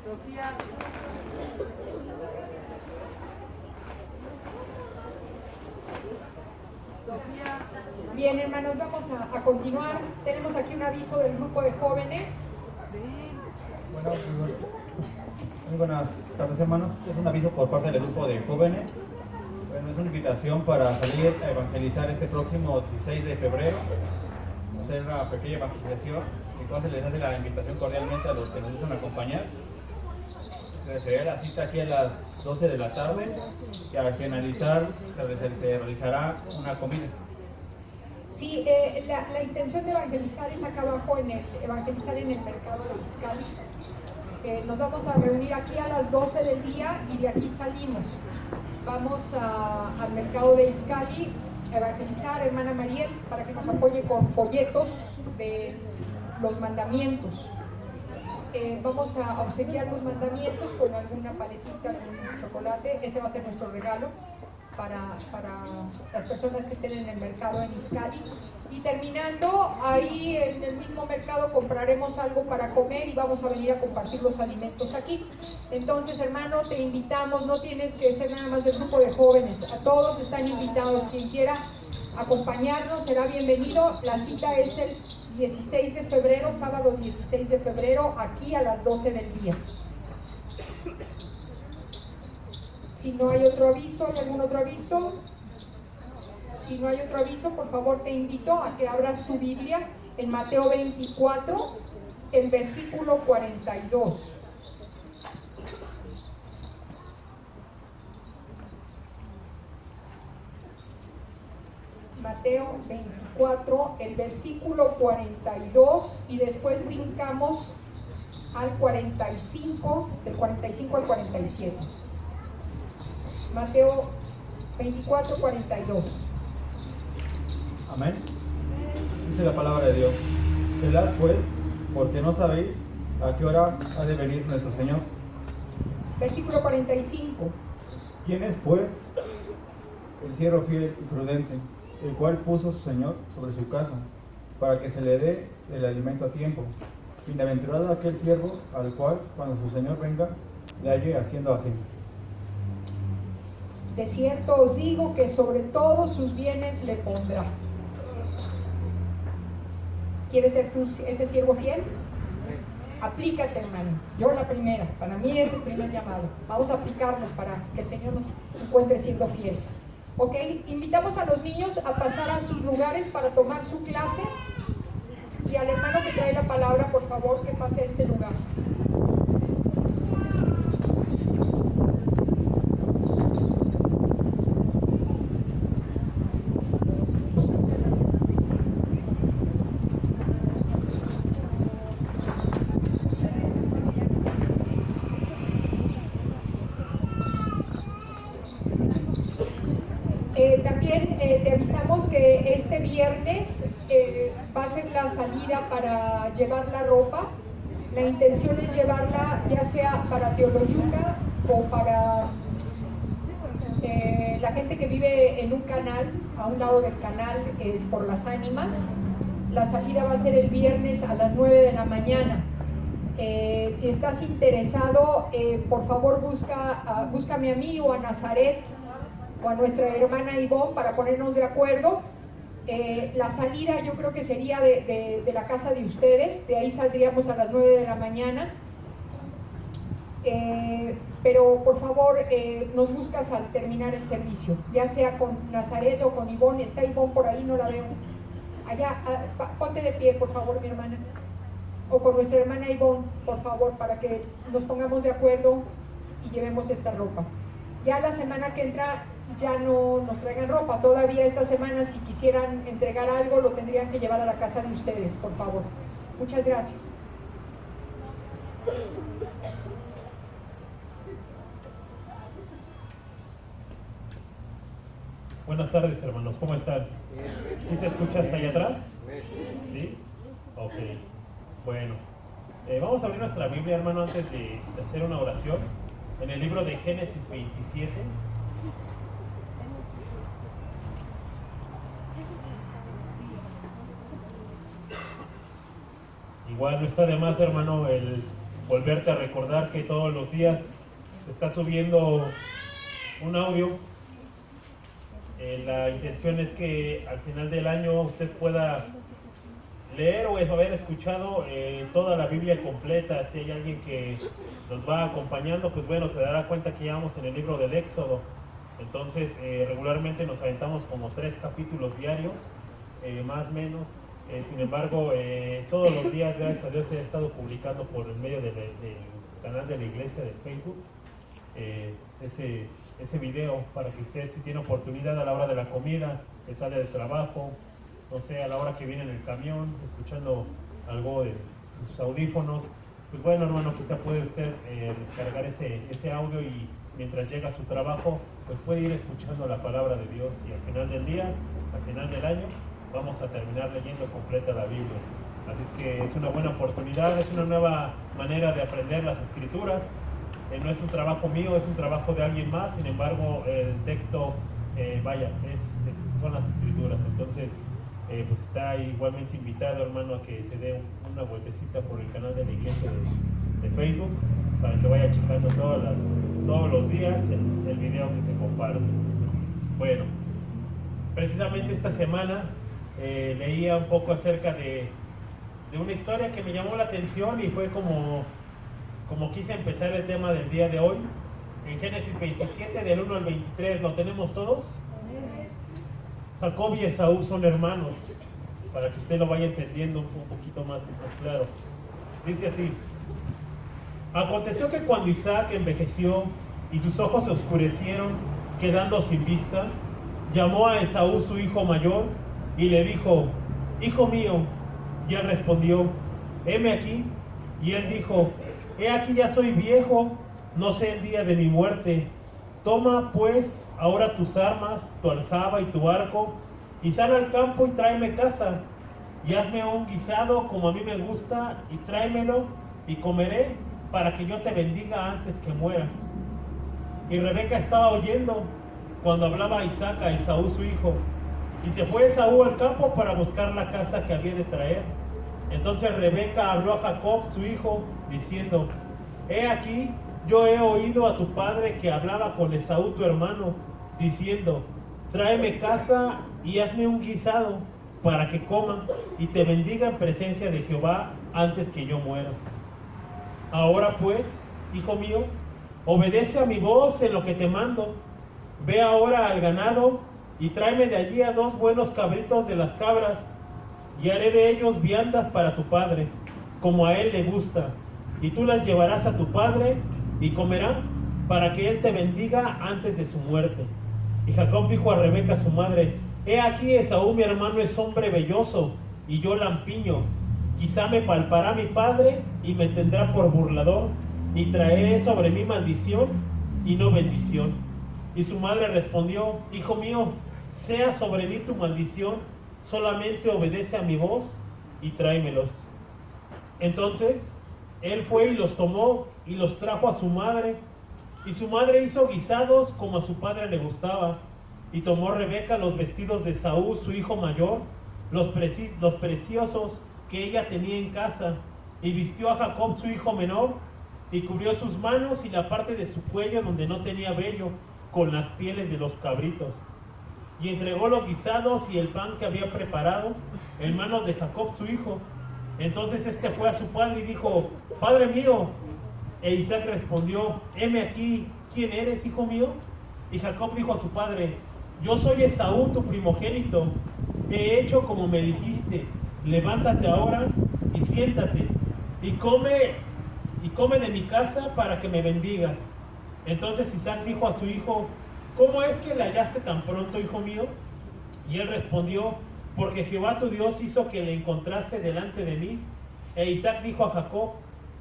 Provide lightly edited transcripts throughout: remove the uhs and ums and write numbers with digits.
Sofía. Bien, hermanos, vamos a continuar. Tenemos aquí un aviso del grupo de jóvenes. Bueno, muy buenas tardes, hermanos. Es un aviso por parte del grupo de jóvenes. Bueno, es una invitación para salir a evangelizar este próximo 16 de febrero, hacer una pequeña evangelización. Entonces les hace la invitación cordialmente a los que nos gustan acompañar. Será la cita aquí a las 12 de la tarde y al finalizar se realizará una comida. Sí, la intención de evangelizar es acá abajo, evangelizar en el mercado de Izcalli. Nos vamos a reunir aquí a las 12 del día y de aquí salimos. Vamos al mercado de Izcalli a evangelizar, hermana Mariel, para que nos apoye con folletos de los mandamientos. Vamos a obsequiar los mandamientos con alguna paletita, con chocolate. Ese va a ser nuestro regalo para las personas que estén en el mercado en Izcalli. Y terminando, ahí en el mismo mercado compraremos algo para comer y vamos a venir a compartir los alimentos aquí. Entonces, hermano, te invitamos, no tienes que ser nada más del grupo de jóvenes, a todos están invitados. Quien quiera acompañarnos será bienvenido. La cita es el 16 de febrero, sábado 16 de febrero, aquí a las 12 del día. Si no hay otro aviso, ¿hay algún otro aviso? Si no hay otro aviso, por favor te invito a que abras tu Biblia en Mateo 24, el versículo 42. Mateo 24, el versículo 42, y después brincamos al 45, del 45 al 47. Mateo 24, 42. Amén. Dice la palabra de Dios. Velad pues, porque no sabéis a qué hora ha de venir nuestro Señor. Versículo 45. ¿Quién es pues el siervo fiel y prudente, el cual puso a su Señor sobre su casa, para que se le dé el alimento a tiempo? Bienaventurado aquel siervo al cual, cuando su Señor venga, le halle haciendo así. De cierto os digo que sobre todos sus bienes le pondrá. ¿Quieres ser tú ese siervo fiel? Aplícate, hermano. Yo la primera. Para mí es el primer llamado. Vamos a aplicarnos para que el Señor nos encuentre siendo fieles. ¿Ok? Invitamos a los niños a pasar a sus lugares para tomar su clase. Y al hermano que trae la palabra, por favor, que pase a este lugar. También te avisamos que este viernes va a ser la salida para llevar la ropa. La intención es llevarla ya sea para Teoloyuca o para la gente que vive en un canal, a un lado del canal, por Las Ánimas. La salida va a ser el viernes a las 9 de la mañana. Si estás interesado, por favor búscame a mí o a Nazaret o a nuestra hermana Ivonne para ponernos de acuerdo. La salida yo creo que sería de la casa de ustedes, de ahí saldríamos a las 9 de la mañana. Pero por favor nos buscas al terminar el servicio, ya sea con Nazaret o con Ivonne. Está Ivonne por ahí, no la veo. Allá, ponte de pie, por favor, mi hermana. O con nuestra hermana Ivonne, por favor, para que nos pongamos de acuerdo y llevemos esta ropa. Ya la semana que entra ya no nos traigan ropa. Todavía esta semana, si quisieran entregar algo, lo tendrían que llevar a la casa de ustedes, por favor. Muchas gracias. Buenas tardes, hermanos, ¿cómo están? ¿Sí se escucha hasta allá atrás? ¿Sí? Ok, bueno. Vamos a abrir nuestra Biblia, hermano, antes de hacer una oración. En el libro de Génesis 27. Igual no está de más, hermano, el volverte a recordar que todos los días se está subiendo un audio. La intención es que al final del año usted pueda leer o haber escuchado toda la Biblia completa. Si hay alguien que nos va acompañando, pues bueno, se dará cuenta que ya vamos en el libro del Éxodo. Entonces, regularmente nos aventamos como 3 capítulos diarios, más o menos. Sin embargo, todos los días, gracias a Dios, he estado publicando por el medio del canal de la iglesia de Facebook ese video para que usted, si tiene oportunidad a la hora de la comida, que sale del trabajo, no sé, a la hora que viene en el camión, escuchando algo en sus audífonos, pues bueno, hermano, quizá puede usted descargar ese audio y mientras llega a su trabajo, pues puede ir escuchando la palabra de Dios y al final del día, al final del año, vamos a terminar leyendo completa la Biblia. Así es que es una buena oportunidad, es una nueva manera de aprender las Escrituras. No es un trabajo mío, es un trabajo de alguien más, sin embargo, el texto, son las Escrituras. Entonces, pues está igualmente invitado, hermano, a que se dé una vueltecita por el canal de la iglesia de Facebook, para que vaya checando todos los días el video que se comparte. Bueno, precisamente esta semana leía un poco acerca de una historia que me llamó la atención y fue como quise empezar el tema del día de hoy. En Génesis 27, del 1 al 23, ¿lo tenemos todos? Jacob y Esaú son hermanos, para que usted lo vaya entendiendo un poquito más claro. Dice así: aconteció que cuando Isaac envejeció y sus ojos se oscurecieron, quedando sin vista, llamó a Esaú su hijo mayor y le dijo: hijo mío. Y él respondió: heme aquí. Y él dijo: he aquí ya soy viejo, no sé el día de mi muerte. Toma pues ahora tus armas, tu aljaba y tu arco, y sal al campo y tráeme caza, y hazme un guisado como a mí me gusta, y tráemelo, y comeré, para que yo te bendiga antes que muera. Y Rebeca estaba oyendo cuando hablaba Isaac a Esaú su hijo, y se fue Esaú al campo para buscar la caza que había de traer. Entonces Rebeca habló a Jacob su hijo, diciendo: he aquí, yo he oído a tu padre que hablaba con Esaú tu hermano, diciendo: tráeme caza y hazme un guisado, para que coma y te bendiga en presencia de Jehová antes que yo muera. Ahora pues, hijo mío, obedece a mi voz en lo que te mando. Ve ahora al ganado y tráeme de allí a 2 buenos cabritos de las cabras, y haré de ellos viandas para tu padre, como a él le gusta, y tú las llevarás a tu padre y comerá, para que él te bendiga antes de su muerte. Y Jacob dijo a Rebeca su madre: he aquí, Esaú mi hermano es hombre velloso, y yo lampiño. Quizá me palpará mi padre y me tendrá por burlador, y traeré sobre mí maldición y no bendición. Y su madre respondió: hijo mío, sea sobre mí tu maldición, solamente obedece a mi voz y tráemelos. Entonces él fue y los tomó y los trajo a su madre, y su madre hizo guisados como a su padre le gustaba. Y tomó Rebeca los vestidos de Esaú su hijo mayor, los preciosos que ella tenía en casa, y vistió a Jacob su hijo menor, y cubrió sus manos y la parte de su cuello donde no tenía vello, con las pieles de los cabritos. Y entregó los guisados y el pan que había preparado en manos de Jacob su hijo. Entonces este fue a su padre y dijo: padre mío. E Isaac respondió: heme aquí, ¿quién eres, hijo mío? Y Jacob dijo a su padre: yo soy Esaú, tu primogénito. He hecho como me dijiste. Levántate ahora y siéntate, y come de mi casa para que me bendigas. Entonces Isaac dijo a su hijo: ¿cómo es que le hallaste tan pronto, hijo mío? Y él respondió: porque Jehová tu Dios hizo que le encontrase delante de mí. E Isaac dijo a Jacob: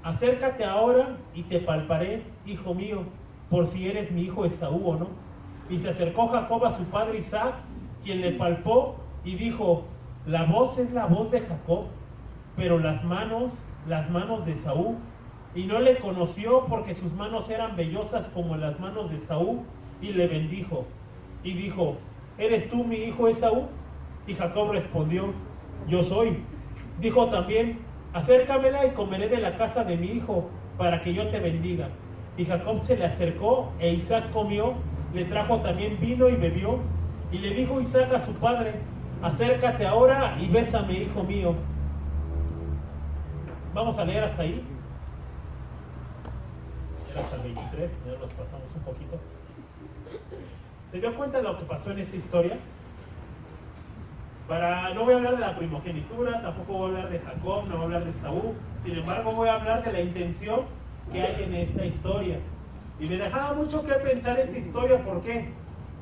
acércate ahora y te palparé, hijo mío, por si eres mi hijo Esaú o no. Y se acercó Jacob a su padre Isaac, quien le palpó y dijo: la voz es la voz de Jacob, pero las manos de Esaú. Y no le conoció, porque sus manos eran vellosas como las manos de Esaú, y le bendijo. Y dijo: ¿eres tú mi hijo Esaú? Y Jacob respondió: yo soy. Dijo también: acércamela y comeré de la casa de mi hijo, para que yo te bendiga. Y Jacob se le acercó, e Isaac comió, le trajo también vino y bebió. Y le dijo Isaac a su padre, acércate ahora y bésame, hijo mío. Vamos a leer hasta ahí. Era hasta el 23, ya nos pasamos un poquito. ¿Se dio cuenta de lo que pasó en esta historia? No voy a hablar de la primogenitura, tampoco voy a hablar de Jacob, no voy a hablar de Saúl. Sin embargo, voy a hablar de la intención que hay en esta historia. Y me dejaba mucho que pensar esta historia. ¿Por qué?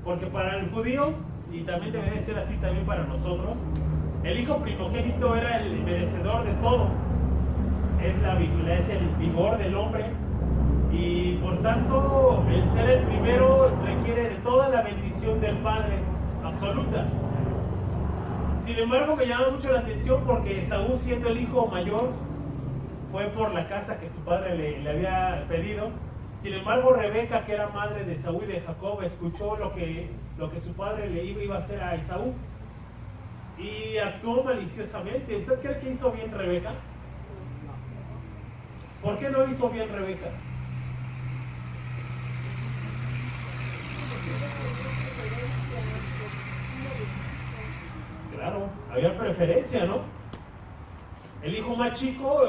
Porque para el judío, y también debe de ser así también para nosotros, el hijo primogénito era el merecedor de todo. Es el vigor del hombre, y por tanto el ser el primero requiere de toda la bendición del Padre absoluta. Sin embargo, me llama mucho la atención porque Saúl, siendo el hijo mayor, fue por la casa que su padre le había pedido. Sin embargo, Rebeca, que era madre de Saúl y de Jacob, escuchó lo que su padre le iba a hacer a Esaú y actuó maliciosamente. ¿Usted cree que hizo bien Rebeca? ¿Por qué no hizo bien Rebeca? Claro, había preferencia, ¿no? El hijo más chico,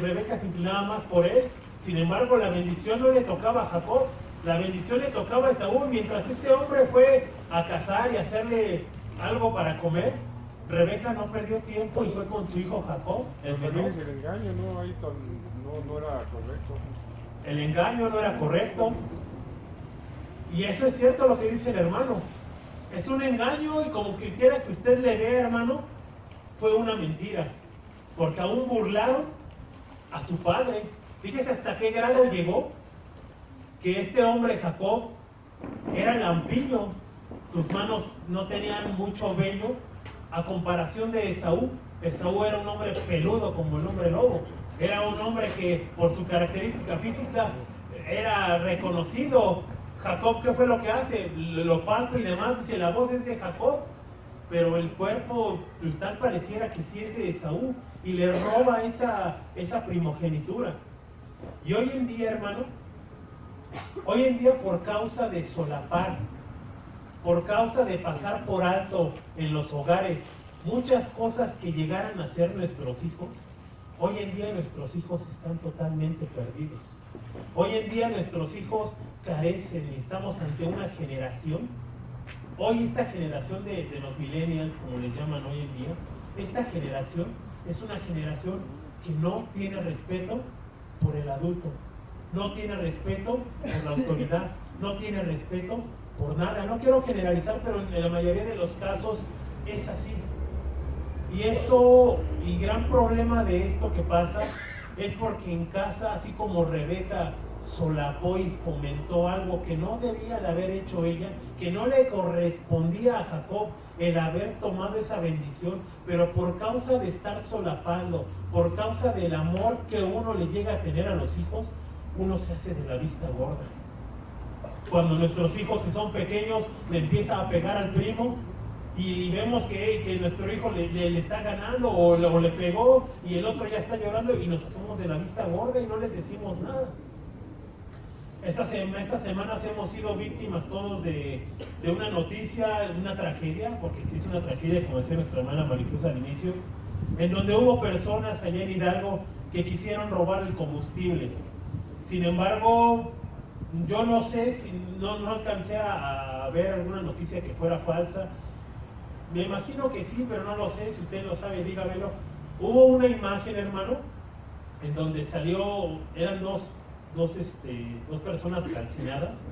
Rebeca se inclinaba más por él. Sin embargo, la bendición no le tocaba a Jacob, la bendición le tocaba a Esaú. Mientras este hombre fue a cazar y hacerle algo para comer, Rebeca no perdió tiempo y fue con su hijo Jacob. El engaño no era correcto. El engaño no era correcto. Y eso es cierto lo que dice el hermano. Es un engaño, y como que quiera que usted le vea, hermano, fue una mentira. Porque aún burlaron a su padre. Fíjese hasta qué grado llegó, que este hombre Jacob era lampiño. Sus manos no tenían mucho vello a comparación de Esaú. Esaú era un hombre peludo como el hombre lobo. Era un hombre que por su característica física era reconocido. Jacob, ¿qué fue lo que hace? Lo palpa y demás, dice, la voz es de Jacob, pero el cuerpo pues, tal pareciera que sí es de Esaú, y le roba esa primogenitura. Y hoy en día, hermano, hoy en día, por causa de solapar, por causa de pasar por alto en los hogares muchas cosas que llegaran a ser nuestros hijos, hoy en día nuestros hijos están totalmente perdidos. Hoy en día nuestros hijos carecen, y estamos ante una generación. Hoy esta generación de los millennials, como les llaman hoy en día, esta generación es una generación que no tiene respeto por el adulto, no tiene respeto por la autoridad, no tiene respeto por nada. No quiero generalizar, pero en la mayoría de los casos es así. Y esto, y gran problema de esto que pasa, es porque en casa, así como Rebeca solapó y fomentó algo que no debía de haber hecho ella, que no le correspondía a Jacob el haber tomado esa bendición, pero por causa de estar solapando, por causa del amor que uno le llega a tener a los hijos, uno se hace de la vista gorda. Cuando nuestros hijos que son pequeños le empiezan a pegar al primo, y vemos que nuestro hijo le está ganando o le pegó y el otro ya está llorando, y nos hacemos de la vista gorda y no les decimos nada. Estas semanas hemos sido víctimas todos de una noticia, una tragedia, porque sí es una tragedia, como decía nuestra hermana Maricruz al inicio, en donde hubo personas allá en Hidalgo que quisieron robar el combustible. Sin embargo, yo no sé si no alcancé a ver alguna noticia que fuera falsa. Me imagino que sí, pero no lo sé. Si usted lo sabe, dígamelo. Hubo una imagen, hermano, en donde eran dos personas calcinadas,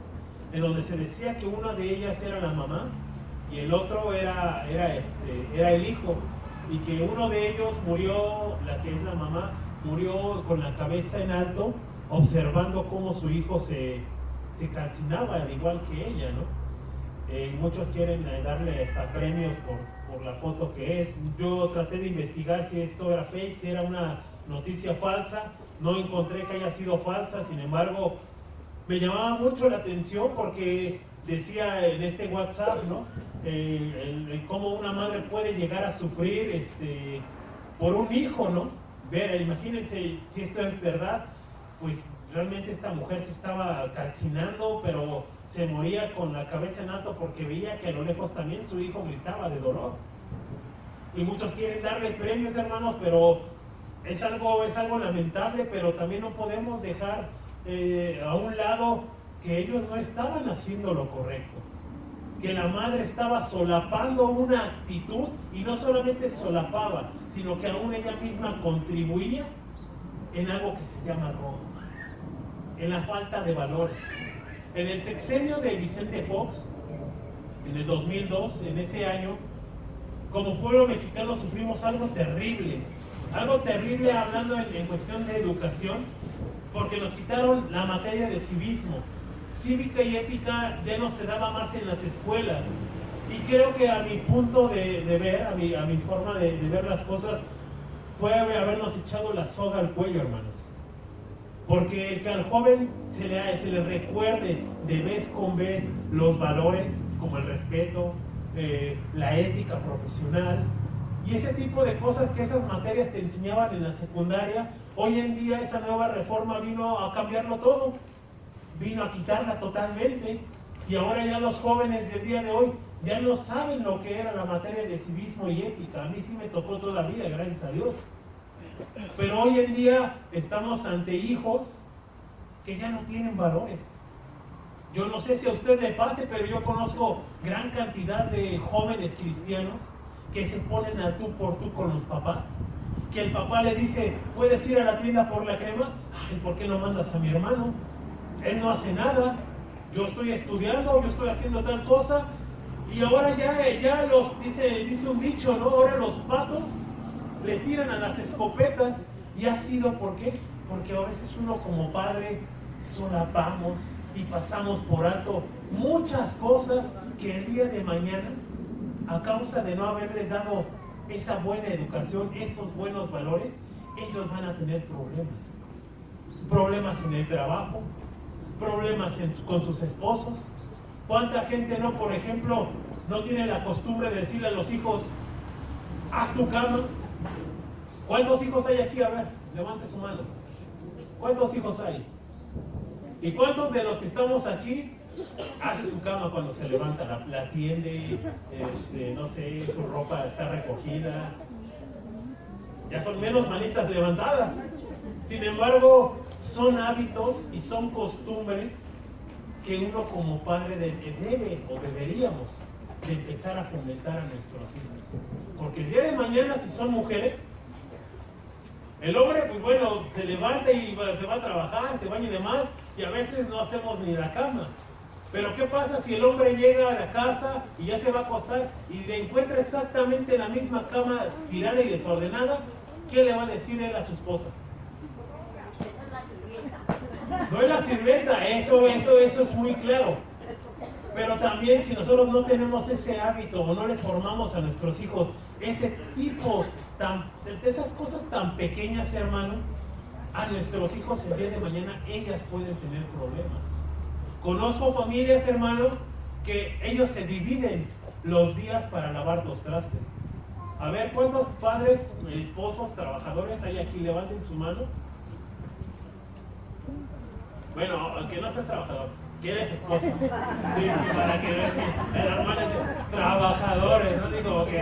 en donde se decía que una de ellas era la mamá y el otro era el hijo, y que uno de ellos murió, la que es la mamá, murió con la cabeza en alto, observando cómo su hijo se calcinaba, al igual que ella, ¿no? Muchos quieren darle hasta premios por la foto que es. Yo traté de investigar si esto era fake, si era una noticia falsa. No encontré que haya sido falsa. Sin embargo, me llamaba mucho la atención porque decía en este WhatsApp, ¿no? Cómo una madre puede llegar a sufrir por un hijo, ¿no? ver, imagínense si esto es verdad, pues realmente esta mujer se estaba calcinando, pero se moría con la cabeza en alto porque veía que a lo lejos también su hijo gritaba de dolor. Y muchos quieren darle premios, hermanos, pero es algo lamentable, pero también no podemos dejar a un lado que ellos no estaban haciendo lo correcto, que la madre estaba solapando una actitud, y no solamente solapaba, sino que aún ella misma contribuía en algo que se llama robo, en la falta de valores. En el sexenio de Vicente Fox, en el 2002, en ese año, como pueblo mexicano sufrimos algo terrible hablando en cuestión de educación, porque nos quitaron la materia de civismo. Cívica y ética ya no se daba más en las escuelas, y creo que a mi punto de ver, a mi forma de ver las cosas, fue habernos echado la soga al cuello, hermanos. Porque que al joven se le recuerde de vez con vez los valores, como el respeto, la ética profesional, y ese tipo de cosas que esas materias te enseñaban en la secundaria. Hoy en día esa nueva reforma vino a cambiarlo todo, vino a quitarla totalmente, y ahora ya los jóvenes del día de hoy ya no saben lo que era la materia de civismo y ética. A mí sí me tocó todavía, gracias a Dios. Pero hoy en día estamos ante hijos que ya no tienen valores. Yo no sé si a usted le pase, pero yo conozco gran cantidad de jóvenes cristianos que se ponen al tú por tú con los papás. Que el papá le dice, ¿puedes ir a la tienda por la crema? Ay, ¿por qué no mandas a mi hermano? Él no hace nada. Yo estoy estudiando, yo estoy haciendo tal cosa. Y ahora ya dice un dicho, ¿no? Ahora los patos le tiran a las escopetas. ¿Y ha sido por qué? Porque a veces uno como padre solapamos y pasamos por alto muchas cosas que el día de mañana, a causa de no haberles dado esa buena educación, esos buenos valores, ellos van a tener problemas. Problemas en el trabajo, problemas con sus esposos. ¿Cuánta gente no, por ejemplo, no tiene la costumbre de decirle a los hijos, haz tu cama? ¿Cuántos hijos hay aquí? A ver, levante su mano. ¿Cuántos hijos hay? ¿Y cuántos de los que estamos aquí hace su cama cuando se levanta, la tiende, no sé, su ropa está recogida? Ya son menos manitas levantadas. Sin embargo, son hábitos y son costumbres que uno como padre debe o deberíamos de empezar a fomentar a nuestros hijos. Porque el día de mañana, si son mujeres, el hombre, pues bueno, se levanta y se va a trabajar, se baña y demás, y a veces no hacemos ni la cama. Pero ¿qué pasa si el hombre llega a la casa y ya se va a acostar y le encuentra exactamente la misma cama tirada y desordenada? ¿Qué le va a decir él a su esposa? No es la sirvienta, eso es muy claro. Pero también si nosotros no tenemos ese hábito o no les formamos a nuestros hijos ese tipo de esas cosas tan pequeñas, hermano, a nuestros hijos el día de mañana ellas pueden tener problemas. Conozco familias, hermano, que ellos se dividen los días para lavar los trastes. A ver, ¿cuántos padres, esposos, trabajadores hay aquí? Levanten su mano. Bueno, aunque no seas trabajador, que eres esposo. Sí, para que vean que el hermano es trabajadores, no digo que...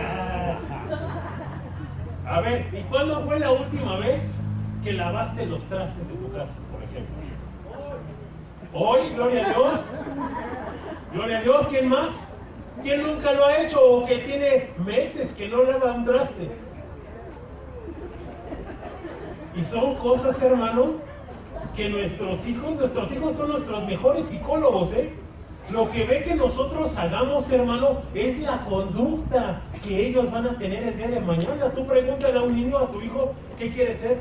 A ver, ¿y cuándo fue la última vez que lavaste los trastes de tu casa, por ejemplo? Hoy, gloria a Dios. Gloria a Dios, ¿quién más? ¿Quién nunca lo ha hecho o que tiene meses que no lava un traste? Y son cosas, hermano, que nuestros hijos son nuestros mejores psicólogos, ¿eh? Lo que ve que nosotros hagamos, hermano, es la conducta que ellos van a tener el día de mañana. Tú pregúntale a un niño, a tu hijo, ¿qué quiere ser?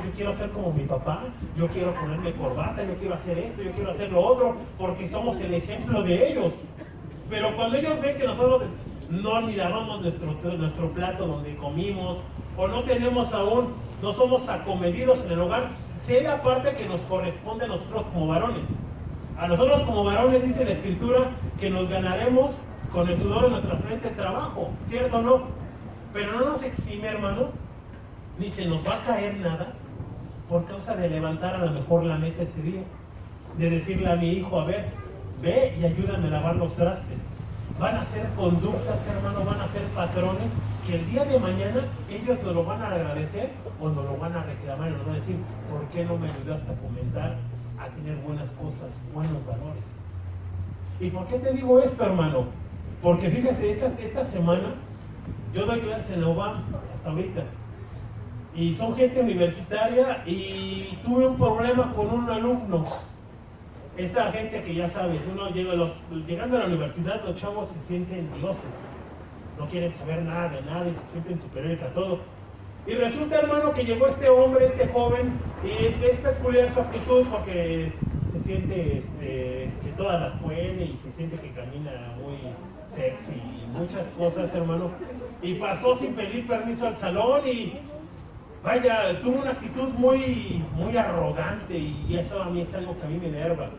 Yo quiero ser como mi papá, yo quiero ponerme corbata, yo quiero hacer esto, yo quiero hacer lo otro, porque somos el ejemplo de ellos. Pero cuando ellos ven que nosotros no ni lavamos nuestro plato donde comimos, o no tenemos aún, no somos acomedidos en el hogar, sé la parte que nos corresponde a nosotros como varones. A nosotros como varones dice la Escritura que nos ganaremos con el sudor de nuestra frente trabajo, ¿cierto o no? Pero no nos exime, hermano, ni se nos va a caer nada por causa de levantar a lo mejor la mesa ese día, de decirle a mi hijo, a ver, ve y ayúdame a lavar los trastes. Van a ser conductas, hermano, van a ser patrones que el día de mañana ellos nos lo van a agradecer o nos lo van a reclamar y nos van a decir, ¿por qué no me ayudaste a fomentar, a tener buenas cosas, buenos valores? ¿Y por qué te digo esto, hermano? Porque fíjese, esta semana yo doy clases en la UBAM hasta ahorita y son gente universitaria y tuve un problema con un alumno. Esta gente que ya sabes, uno llegando a la universidad, los chavos se sienten dioses, no quieren saber nada de nada y se sienten superiores a todo. Y resulta, hermano, que llegó este hombre, este joven, y es peculiar su actitud porque se siente que todas las puede y se siente que camina muy sexy y muchas cosas, hermano. Y pasó sin pedir permiso al salón y vaya, tuvo una actitud muy arrogante y eso a mí es algo que a mí me enerva.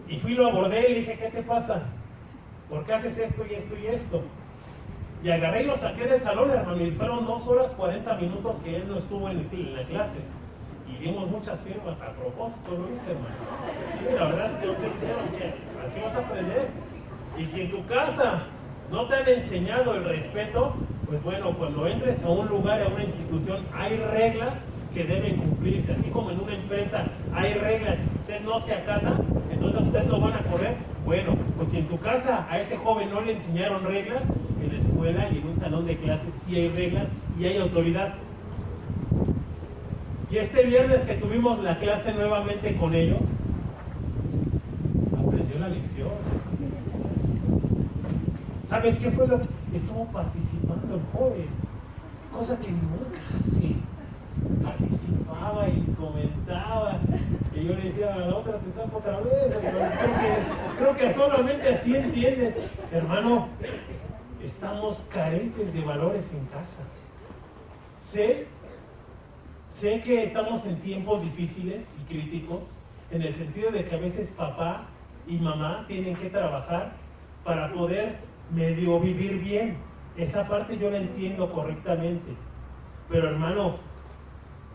Y fui, lo abordé y le dije, ¿qué te pasa? ¿Por qué haces esto y esto y esto? Y agarré y lo saqué del salón, hermano, y fueron 2 horas 40 minutos que él no estuvo en la clase. Y dimos muchas firmas a propósito, lo hice, hermano. Y la verdad es que ustedes dijeron que aquí vas a aprender. Y si en tu casa no te han enseñado el respeto, pues bueno, cuando entres a un lugar, a una institución, hay reglas que deben cumplirse, así como en una empresa hay reglas y si usted no se acata, entonces usted no van a correr. Bueno, pues si en su casa a ese joven no le enseñaron reglas, en la escuela y en un salón de clases sí hay reglas y hay autoridad. Y este viernes que tuvimos la clase nuevamente con ellos, aprendió la lección. ¿Sabes qué fue lo que estuvo participando el joven? Cosa que nunca hace. Participaba y comentaba y yo le decía a la otra, te saco otra vez, creo que solamente así entiendes, hermano. Estamos carentes de valores en casa. Sé que estamos en tiempos difíciles y críticos, en el sentido de que a veces papá y mamá tienen que trabajar para poder medio vivir bien. Esa parte yo la entiendo correctamente, pero hermano,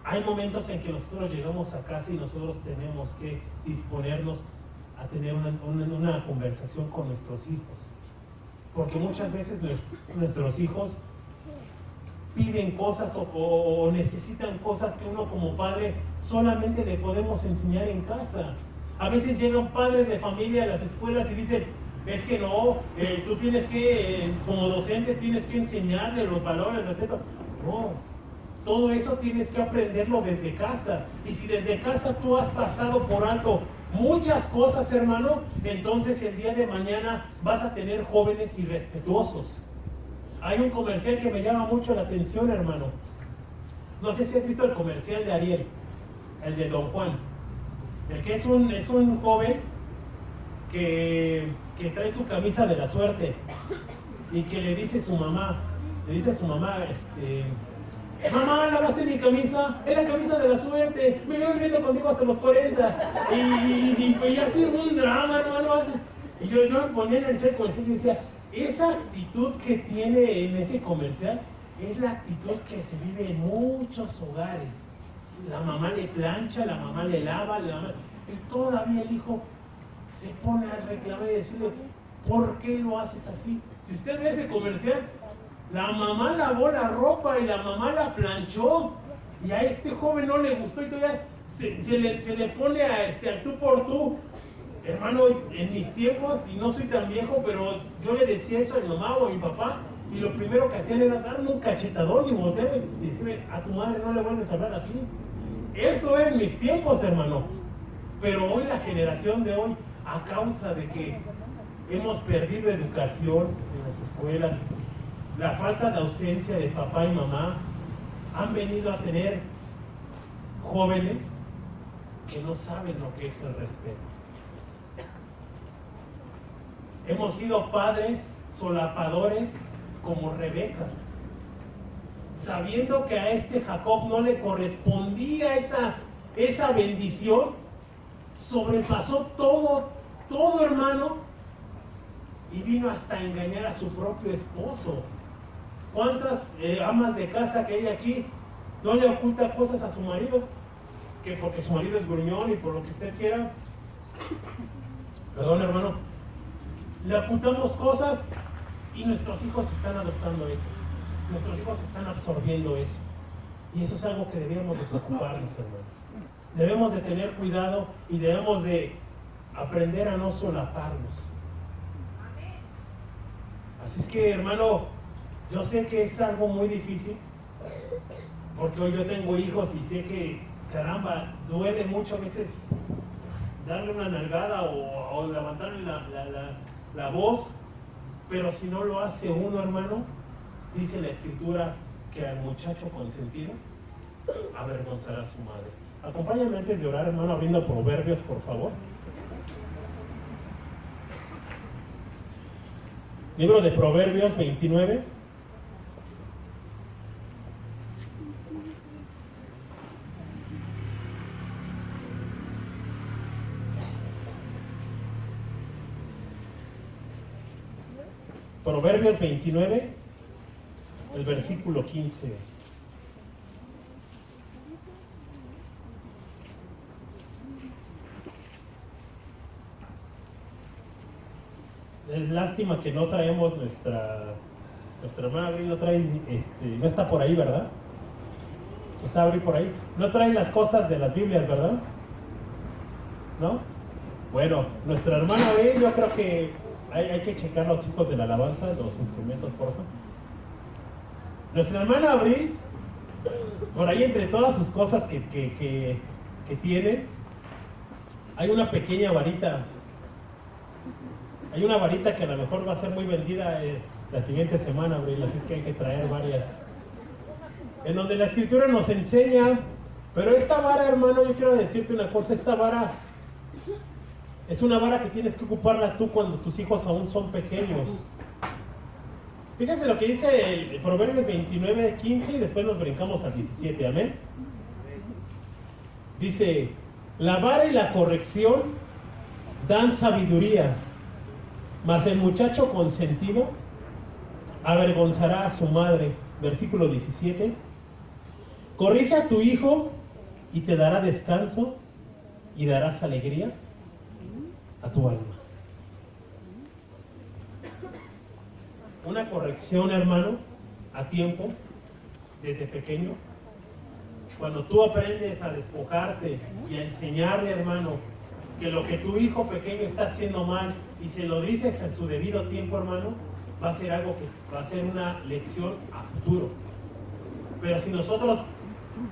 hay momentos en que nosotros llegamos a casa y nosotros tenemos que disponernos a tener una conversación con nuestros hijos. Porque muchas veces nuestros hijos piden cosas o necesitan cosas que uno como padre solamente le podemos enseñar en casa. A veces llegan padres de familia a las escuelas y dicen, es que no, tú tienes que, como docente, tienes que enseñarle los valores, el respeto. No. Todo eso tienes que aprenderlo desde casa. Y si desde casa tú has pasado por alto muchas cosas, hermano, entonces el día de mañana vas a tener jóvenes irrespetuosos. Hay un comercial que me llama mucho la atención, hermano. No sé si has visto el comercial de Ariel, el de Don Juan. El que es un joven que trae su camisa de la suerte y que le dice a su mamá, mamá, lavaste mi camisa, es la camisa de la suerte, me voy viviendo contigo hasta los 40. Y así un drama, hermano. Y yo me ponía en el cerco y decía, esa actitud que tiene en ese comercial es la actitud que se vive en muchos hogares. La mamá le plancha, la mamá le lava, y todavía el hijo se pone a reclamar y decirle, ¿por qué lo haces así? Si usted ve ese comercial, la mamá lavó la ropa y la mamá la planchó y a este joven no le gustó y todavía se le pone al tú por tú. Hermano, en mis tiempos, y no soy tan viejo, pero yo le decía eso a mi mamá o a mi papá y lo primero que hacían era darme un cachetadón y voltearme y decirme, a tu madre no le vuelves a hablar así. Eso era en mis tiempos, hermano. Pero hoy, la generación de hoy, a causa de que hemos perdido educación en las escuelas, la falta de ausencia de papá y mamá, han venido a tener jóvenes que no saben lo que es el respeto. Hemos sido padres solapadores como Rebeca, sabiendo que a este Jacob no le correspondía esa bendición, sobrepasó todo, hermano, y vino hasta engañar a su propio esposo. ¿Cuántas amas de casa que hay aquí no le ocultan cosas a su marido? Que porque su marido es gruñón y por lo que usted quiera, perdón hermano, le ocultamos cosas y nuestros hijos están adoptando eso. Nuestros hijos están absorbiendo eso. Y eso es algo que debemos de preocuparnos, hermano. Debemos de tener cuidado y debemos de aprender a no solaparnos. Así es que, hermano, yo sé que es algo muy difícil, porque hoy yo tengo hijos y sé que, caramba, duele mucho a veces darle una nalgada o levantarle la voz, pero si no lo hace uno, hermano, dice la Escritura que al muchacho consentido avergonzará a su madre. Acompáñame antes de orar, hermano, abriendo Proverbios, por favor. Libro de Proverbios 29. Proverbios 29, el versículo 15. Es lástima que no traemos nuestra hermana Abril, no está por ahí, ¿verdad? Está Abril por ahí. No trae las cosas de las Biblias, ¿verdad? ¿No? Bueno, nuestra hermana Abril, yo creo que hay que checar los chicos de la alabanza, los instrumentos, por favor. Nuestra hermana Abril, por ahí entre todas sus cosas que tiene, hay una pequeña varita. Hay una varita que a lo mejor va a ser muy vendida la siguiente semana, Abril, así es que hay que traer varias. En donde la Escritura nos enseña, pero esta vara, hermano, yo quiero decirte una cosa, esta vara es una vara que tienes que ocuparla tú cuando tus hijos aún son pequeños. Fíjense lo que dice el Proverbios 29, 15 y después nos brincamos al 17, amén. Dice, la vara y la corrección dan sabiduría, mas el muchacho consentido avergonzará a su madre. Versículo 17. Corrige a tu hijo y te dará descanso y darás alegría a tu alma. Una corrección, hermano, a tiempo, desde pequeño. Cuando tú aprendes a despojarte y a enseñarle, hermano, que lo que tu hijo pequeño está haciendo mal y se lo dices en su debido tiempo, hermano, va a ser algo que va a ser una lección a futuro. Pero si nosotros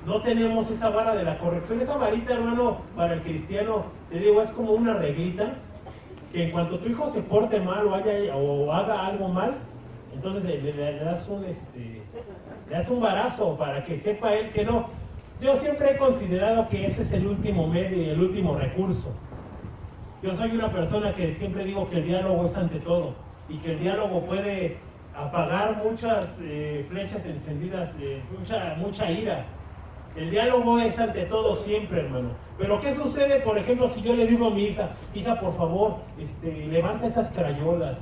no tenemos esa vara de la corrección, esa varita, hermano, para el cristiano, te digo, es como una reglita que en cuanto tu hijo se porte mal o haga algo mal, entonces le das un varazo para que sepa él que no. Yo siempre he considerado que ese es el último medio y el último recurso. Yo soy una persona que siempre digo que el diálogo es ante todo y que el diálogo puede apagar muchas flechas encendidas, mucha ira. El diálogo es ante todo siempre, hermano. Pero ¿qué sucede, por ejemplo, si yo le digo a mi hija, por favor, levanta esas crayolas?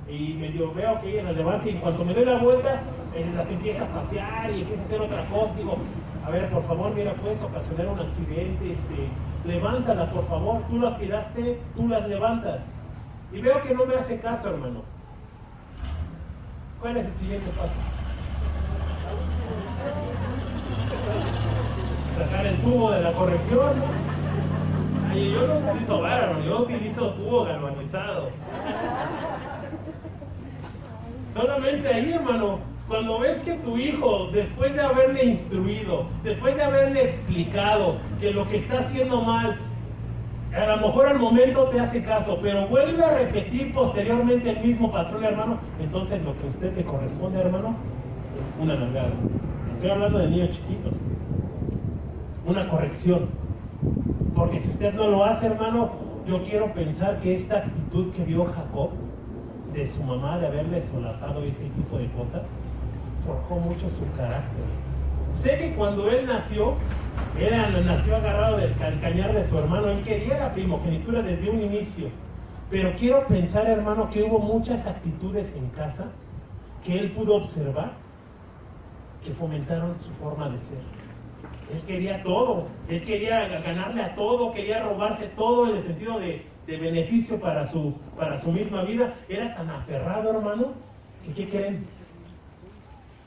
Y medio veo que ella las levanta y en cuanto me doy la vuelta, las empieza a patear y empieza a hacer otra cosa. Digo, a ver, por favor, mira, puedes ocasionar un accidente, levántalas, por favor, tú las tiraste, tú las levantas. Y veo que no me hace caso, hermano. ¿Cuál es el siguiente paso? Sacar el tubo de la corrección. Ay, yo no utilizo vara, yo utilizo tubo galvanizado. Solamente ahí, hermano, cuando ves que tu hijo, después de haberle instruido, después de haberle explicado que lo que está haciendo mal, a lo mejor al momento te hace caso, pero vuelve a repetir posteriormente el mismo patrón, hermano, entonces lo que a usted le corresponde, hermano, es una nalgada. Estoy hablando de niños chiquitos. Una corrección. Porque si usted no lo hace, hermano, yo quiero pensar que esta actitud que vio Jacob de su mamá, de haberle solapado ese tipo de cosas, forjó mucho su carácter. Sé que cuando él nació agarrado del calcañar de su hermano. Él quería la primogenitura desde un inicio. Pero quiero pensar, hermano, que hubo muchas actitudes en casa que él pudo observar que fomentaron su forma de ser. Él quería todo, él quería ganarle a todo, quería robarse todo en el sentido de beneficio para su misma vida. Era tan aferrado, hermano, que ¿qué creen?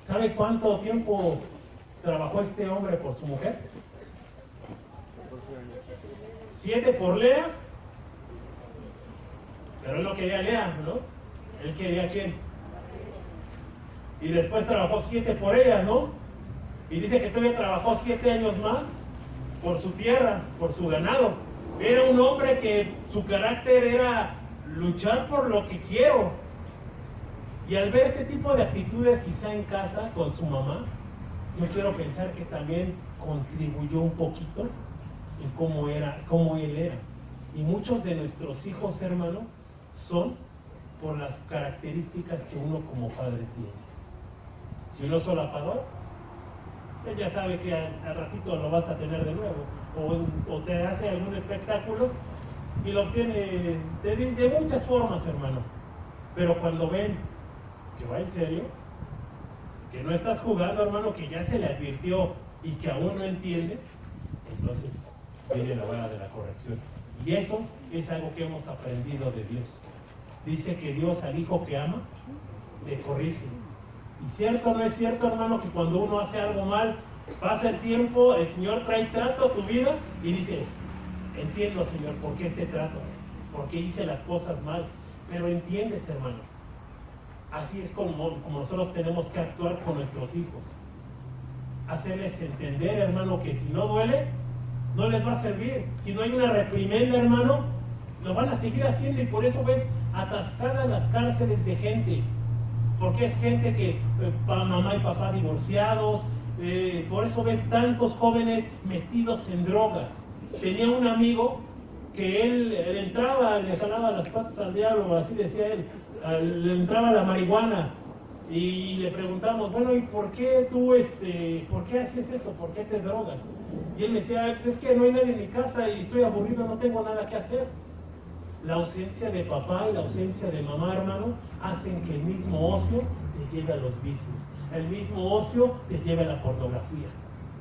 ¿Sabe cuánto tiempo trabajó este hombre por su mujer? 7 por Lea, pero él no quería a Lea, ¿no? Él quería a quién. Y después trabajó 7 por ella, ¿no? Y dice que todavía trabajó 7 años más por su tierra, por su ganado. Era un hombre que su carácter era luchar por lo que quiero. Y al ver este tipo de actitudes quizá en casa con su mamá, yo quiero pensar que también contribuyó un poquito en cómo él era. Y muchos de nuestros hijos, hermano, son por las características que uno como padre tiene. Si uno es solapador, él ya sabe que al ratito lo vas a tener de nuevo, o te hace algún espectáculo y lo obtiene de muchas formas, hermano. Pero cuando ven que va en serio, que no estás jugando, hermano, que ya se le advirtió y que aún no entiendes, entonces viene la hora de la corrección. Y eso es algo que hemos aprendido de Dios. Dice que Dios al hijo que ama, le corrige. Y cierto o no es cierto, hermano, que cuando uno hace algo mal, pasa el tiempo, el Señor trae trato a tu vida y dices, entiendo, Señor, por qué este trato, por qué hice las cosas mal. Pero entiendes, hermano, así es como nosotros tenemos que actuar con nuestros hijos. Hacerles entender, hermano, que si no duele, no les va a servir. Si no hay una reprimenda, hermano, lo van a seguir haciendo. Y por eso ves atascadas las cárceles de gente, porque es gente que mamá y papá divorciados. Por eso ves tantos jóvenes metidos en drogas. Tenía un amigo que él entraba, le jalaba las patas al diablo, así decía él, le entraba la marihuana. Y le preguntamos, bueno, ¿y por qué tú, por qué haces eso? ¿Por qué te drogas? Y él me decía, es que no hay nadie en mi casa y estoy aburrido, no tengo nada que hacer. La ausencia de papá y la ausencia de mamá, hermano, hacen que el mismo ocio te lleve a los vicios. El mismo ocio te lleve a la pornografía.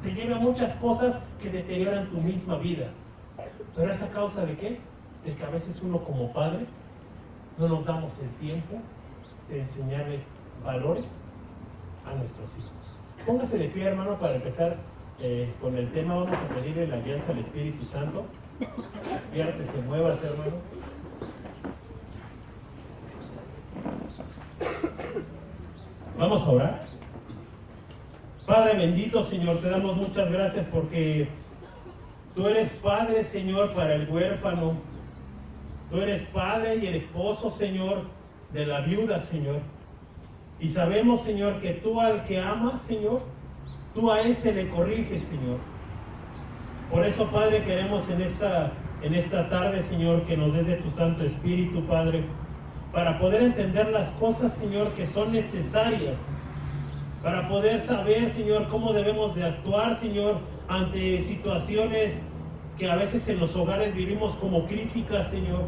Te lleve a muchas cosas que deterioran tu misma vida. ¿Pero es a causa de qué? De que a veces uno como padre no nos damos el tiempo de enseñarles valores a nuestros hijos. Póngase de pie, hermano, para empezar con el tema. Vamos a pedirle la alianza al Espíritu Santo. Despiértese, muévase, hermano. Vamos a orar. Padre bendito, Señor, te damos muchas gracias porque tú eres padre, Señor, para el huérfano. Tú eres padre y el esposo, Señor, de la viuda, Señor. Y sabemos, Señor, que tú al que amas, Señor, tú a ese le corriges, Señor. Por eso, Padre, queremos en esta tarde, Señor, que nos des de tu Santo Espíritu, Padre, para poder entender las cosas, Señor, que son necesarias, para poder saber, Señor, cómo debemos de actuar, Señor, ante situaciones que a veces en los hogares vivimos como críticas, Señor,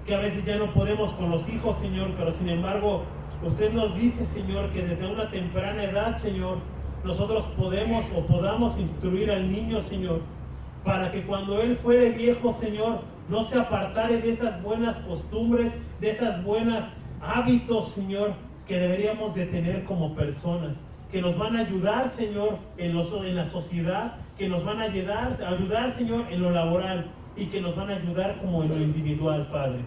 que a veces ya no podemos con los hijos, Señor, pero sin embargo, usted nos dice, Señor, que desde una temprana edad, Señor, nosotros podamos instruir al niño, Señor, para que cuando él fuere viejo, Señor, no se apartare de esas buenas costumbres, de esas buenas hábitos, Señor, que deberíamos de tener como personas, que nos van a ayudar, Señor, en la sociedad, que nos van a ayudar, Señor, en lo laboral, y que nos van a ayudar como en lo individual, Padre.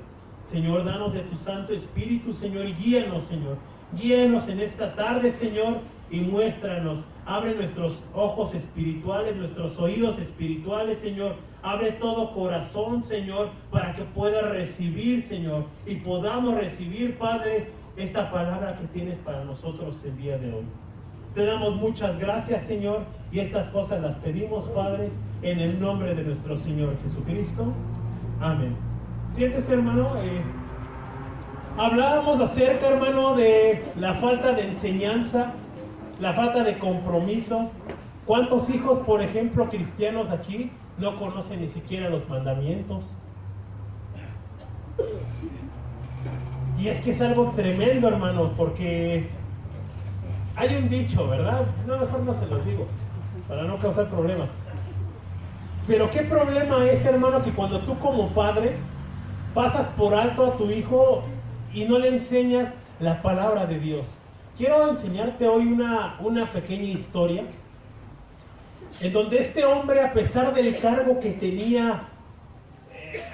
Señor, danos de tu Santo Espíritu, Señor, y guíanos, Señor. Guíanos en esta tarde, Señor, y muéstranos. Abre nuestros ojos espirituales, nuestros oídos espirituales, Señor. Abre todo corazón, Señor, para que pueda recibir, Señor, y podamos recibir, Padre, esta palabra que tienes para nosotros el día de hoy. Te damos muchas gracias, Señor, y estas cosas las pedimos, Padre, en el nombre de nuestro Señor Jesucristo. Amén. Siéntese, hermano. Hablábamos acerca, hermano, de la falta de enseñanza, la falta de compromiso. ¿Cuántos hijos, por ejemplo, cristianos aquí no conocen ni siquiera los mandamientos? Y es que es algo tremendo, hermanos, porque Hay un dicho, ¿verdad? No, mejor no se los digo, para no causar problemas. Pero qué problema es, hermano, que cuando tú como padre pasas por alto a tu hijo y no le enseñas la palabra de Dios. Quiero enseñarte hoy una pequeña historia en donde este hombre, a pesar del cargo que tenía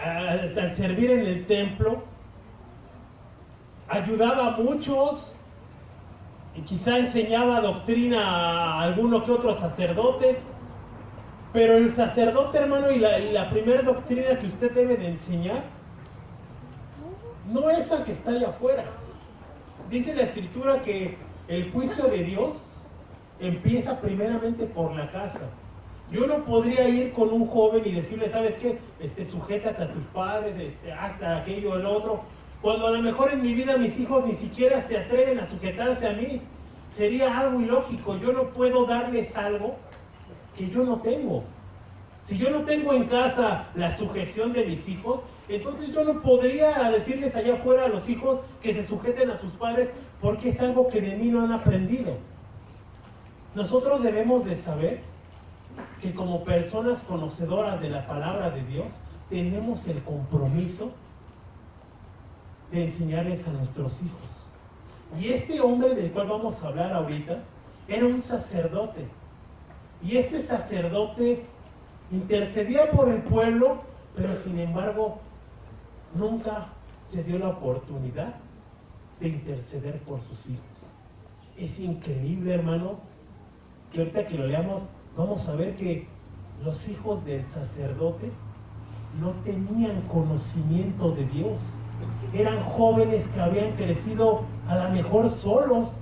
al servir en el templo, ayudaba a muchos y quizá enseñaba doctrina a alguno que otro sacerdote, pero el sacerdote, hermano, y la primera doctrina que usted debe de enseñar no es la que está allá afuera. Dice la Escritura que el juicio de Dios empieza primeramente por la casa. Yo no podría ir con un joven y decirle, ¿sabes qué? Sujétate a tus padres, haz aquello, el otro, cuando a lo mejor en mi vida mis hijos ni siquiera se atreven a sujetarse a mí. Sería algo ilógico. Yo no puedo darles algo que yo no tengo. Si yo no tengo en casa la sujeción de mis hijos, entonces yo no podría decirles allá afuera a los hijos que se sujeten a sus padres, porque es algo que de mí no han aprendido. Nosotros debemos de saber que como personas conocedoras de la palabra de Dios, tenemos el compromiso de enseñarles a nuestros hijos. Y este hombre del cual vamos a hablar ahorita, era un sacerdote. Y este sacerdote intercedía por el pueblo, pero sin embargo, nunca se dio la oportunidad de interceder por sus hijos. Es increíble, hermano, que ahorita que lo leamos, vamos a ver que los hijos del sacerdote no tenían conocimiento de Dios. Eran jóvenes que habían crecido a lo mejor solos.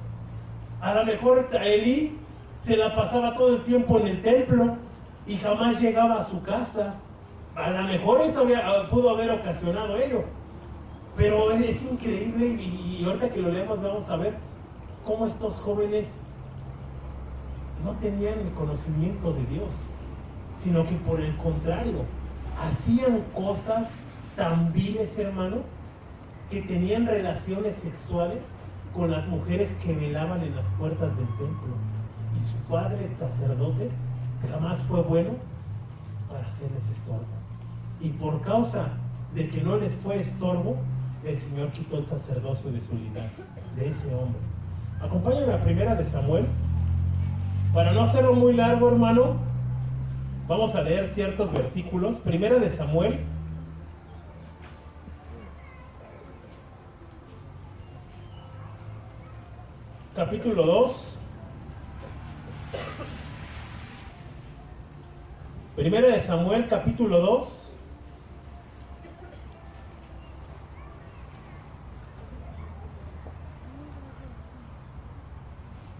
A lo mejor Elí se la pasaba todo el tiempo en el templo y jamás llegaba a su casa. A lo mejor eso pudo haber ocasionado ello. Pero es increíble, y ahorita que lo leemos vamos a ver cómo estos jóvenes no tenían el conocimiento de Dios, sino que por el contrario, hacían cosas tan viles, hermano, que tenían relaciones sexuales con las mujeres que velaban en las puertas del templo. Y su padre, el sacerdote, jamás fue bueno para hacerles estorbo. Y por causa de que no les fue estorbo, el Señor quitó el sacerdocio de su linaje, de ese hombre. Acompáñame a Primera de Samuel. Para no hacerlo muy largo, hermano, vamos a leer ciertos versículos. Primera de Samuel, capítulo 2. Primera de Samuel, capítulo 2.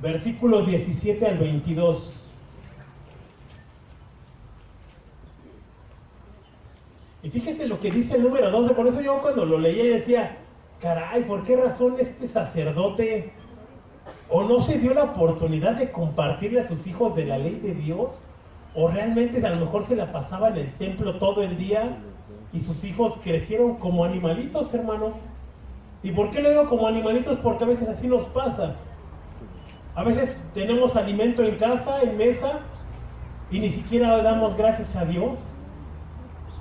Versículos 17 al 22. Y fíjese lo que dice el número 12. Por eso yo cuando lo leía decía, caray, ¿por qué razón este sacerdote o no se dio la oportunidad de compartirle a sus hijos de la ley de Dios? O realmente a lo mejor se la pasaba en el templo todo el día y sus hijos crecieron como animalitos, hermano. ¿Y por qué le digo como animalitos? Porque a veces así nos pasa. A veces tenemos alimento en casa, en mesa, y ni siquiera damos gracias a Dios.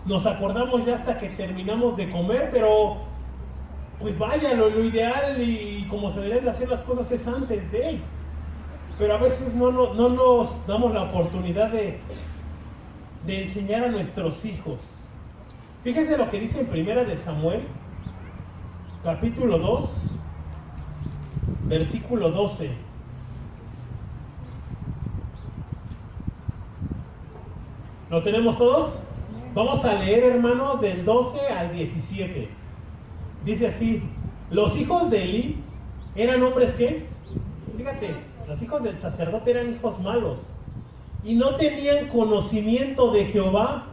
Nos acordamos ya hasta que terminamos de comer, pero pues vaya, lo ideal y como se deberían de hacer las cosas es antes de él. Pero a veces no nos damos la oportunidad de enseñar a nuestros hijos. Fíjense lo que dice en Primera de Samuel, capítulo 2, versículo 12. ¿Lo tenemos todos? Vamos a leer, hermano, del 12 al 17. Dice así: los hijos de Elí eran hombres que, fíjate, los hijos del sacerdote eran hijos malos y no tenían conocimiento de Jehová,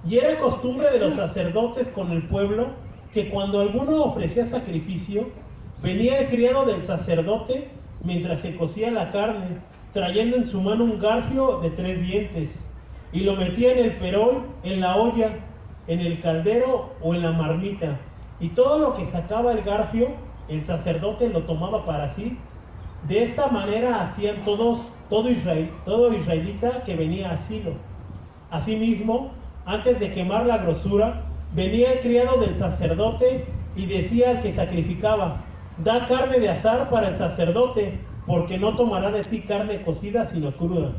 y era costumbre de los sacerdotes con el pueblo que cuando alguno ofrecía sacrificio, venía el criado del sacerdote mientras se cocía la carne, trayendo en su mano un garfio de 3 dientes, y lo metía en el perol, en la olla, en el caldero o en la marmita, y todo lo que sacaba el garfio, el sacerdote lo tomaba para sí De esta manera hacían todo israelita que venía a Silo. Asimismo, antes de quemar la grosura, venía el criado del sacerdote y decía al que sacrificaba: da carne de asar para el sacerdote, porque no tomará de ti carne cocida sino cruda.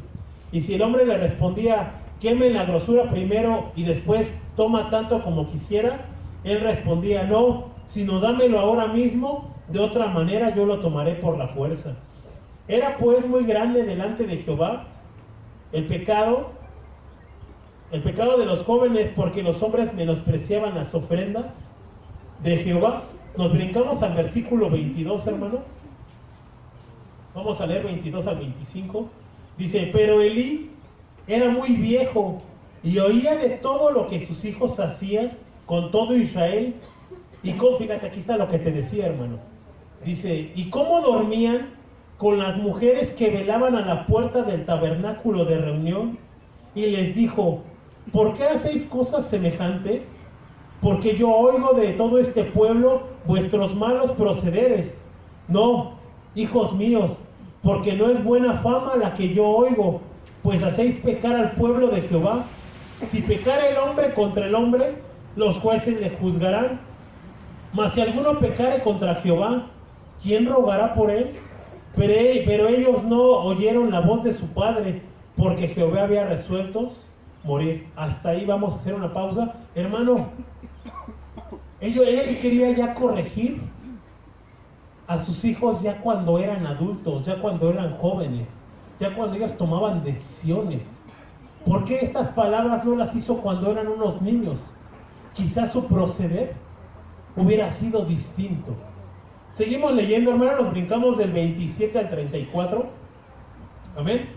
Y si el hombre le respondía: queme la grosura primero y después toma tanto como quisieras, él respondía: no, sino dámelo ahora mismo, de otra manera yo lo tomaré por la fuerza. Era pues muy grande delante de Jehová el pecado de los jóvenes, porque los hombres menospreciaban las ofrendas de Jehová. Nos brincamos al versículo 22, hermano. Vamos a leer 22 al 25. Dice: pero Elí era muy viejo y oía de todo lo que sus hijos hacían con todo Israel. Y fíjate, aquí está lo que te decía, hermano. Dice: y cómo dormían con las mujeres que velaban a la puerta del tabernáculo de reunión. Y les dijo: ¿por qué hacéis cosas semejantes? Porque yo oigo de todo este pueblo vuestros malos procederes. No, hijos míos, porque no es buena fama la que yo oigo, pues hacéis pecar al pueblo de Jehová. Si pecare el hombre contra el hombre, los jueces le juzgarán. Mas si alguno pecare contra Jehová, ¿quién rogará por él? Pero ellos no oyeron la voz de su padre, porque Jehová había resuelto morir. Hasta ahí vamos a hacer una pausa. Hermano, él quería ya corregir a sus hijos ya cuando eran adultos, ya cuando eran jóvenes, ya cuando ellos tomaban decisiones. ¿Por qué estas palabras no las hizo cuando eran unos niños? Quizás su proceder hubiera sido distinto. Seguimos leyendo, hermano, nos brincamos del 27 al 34. Amén.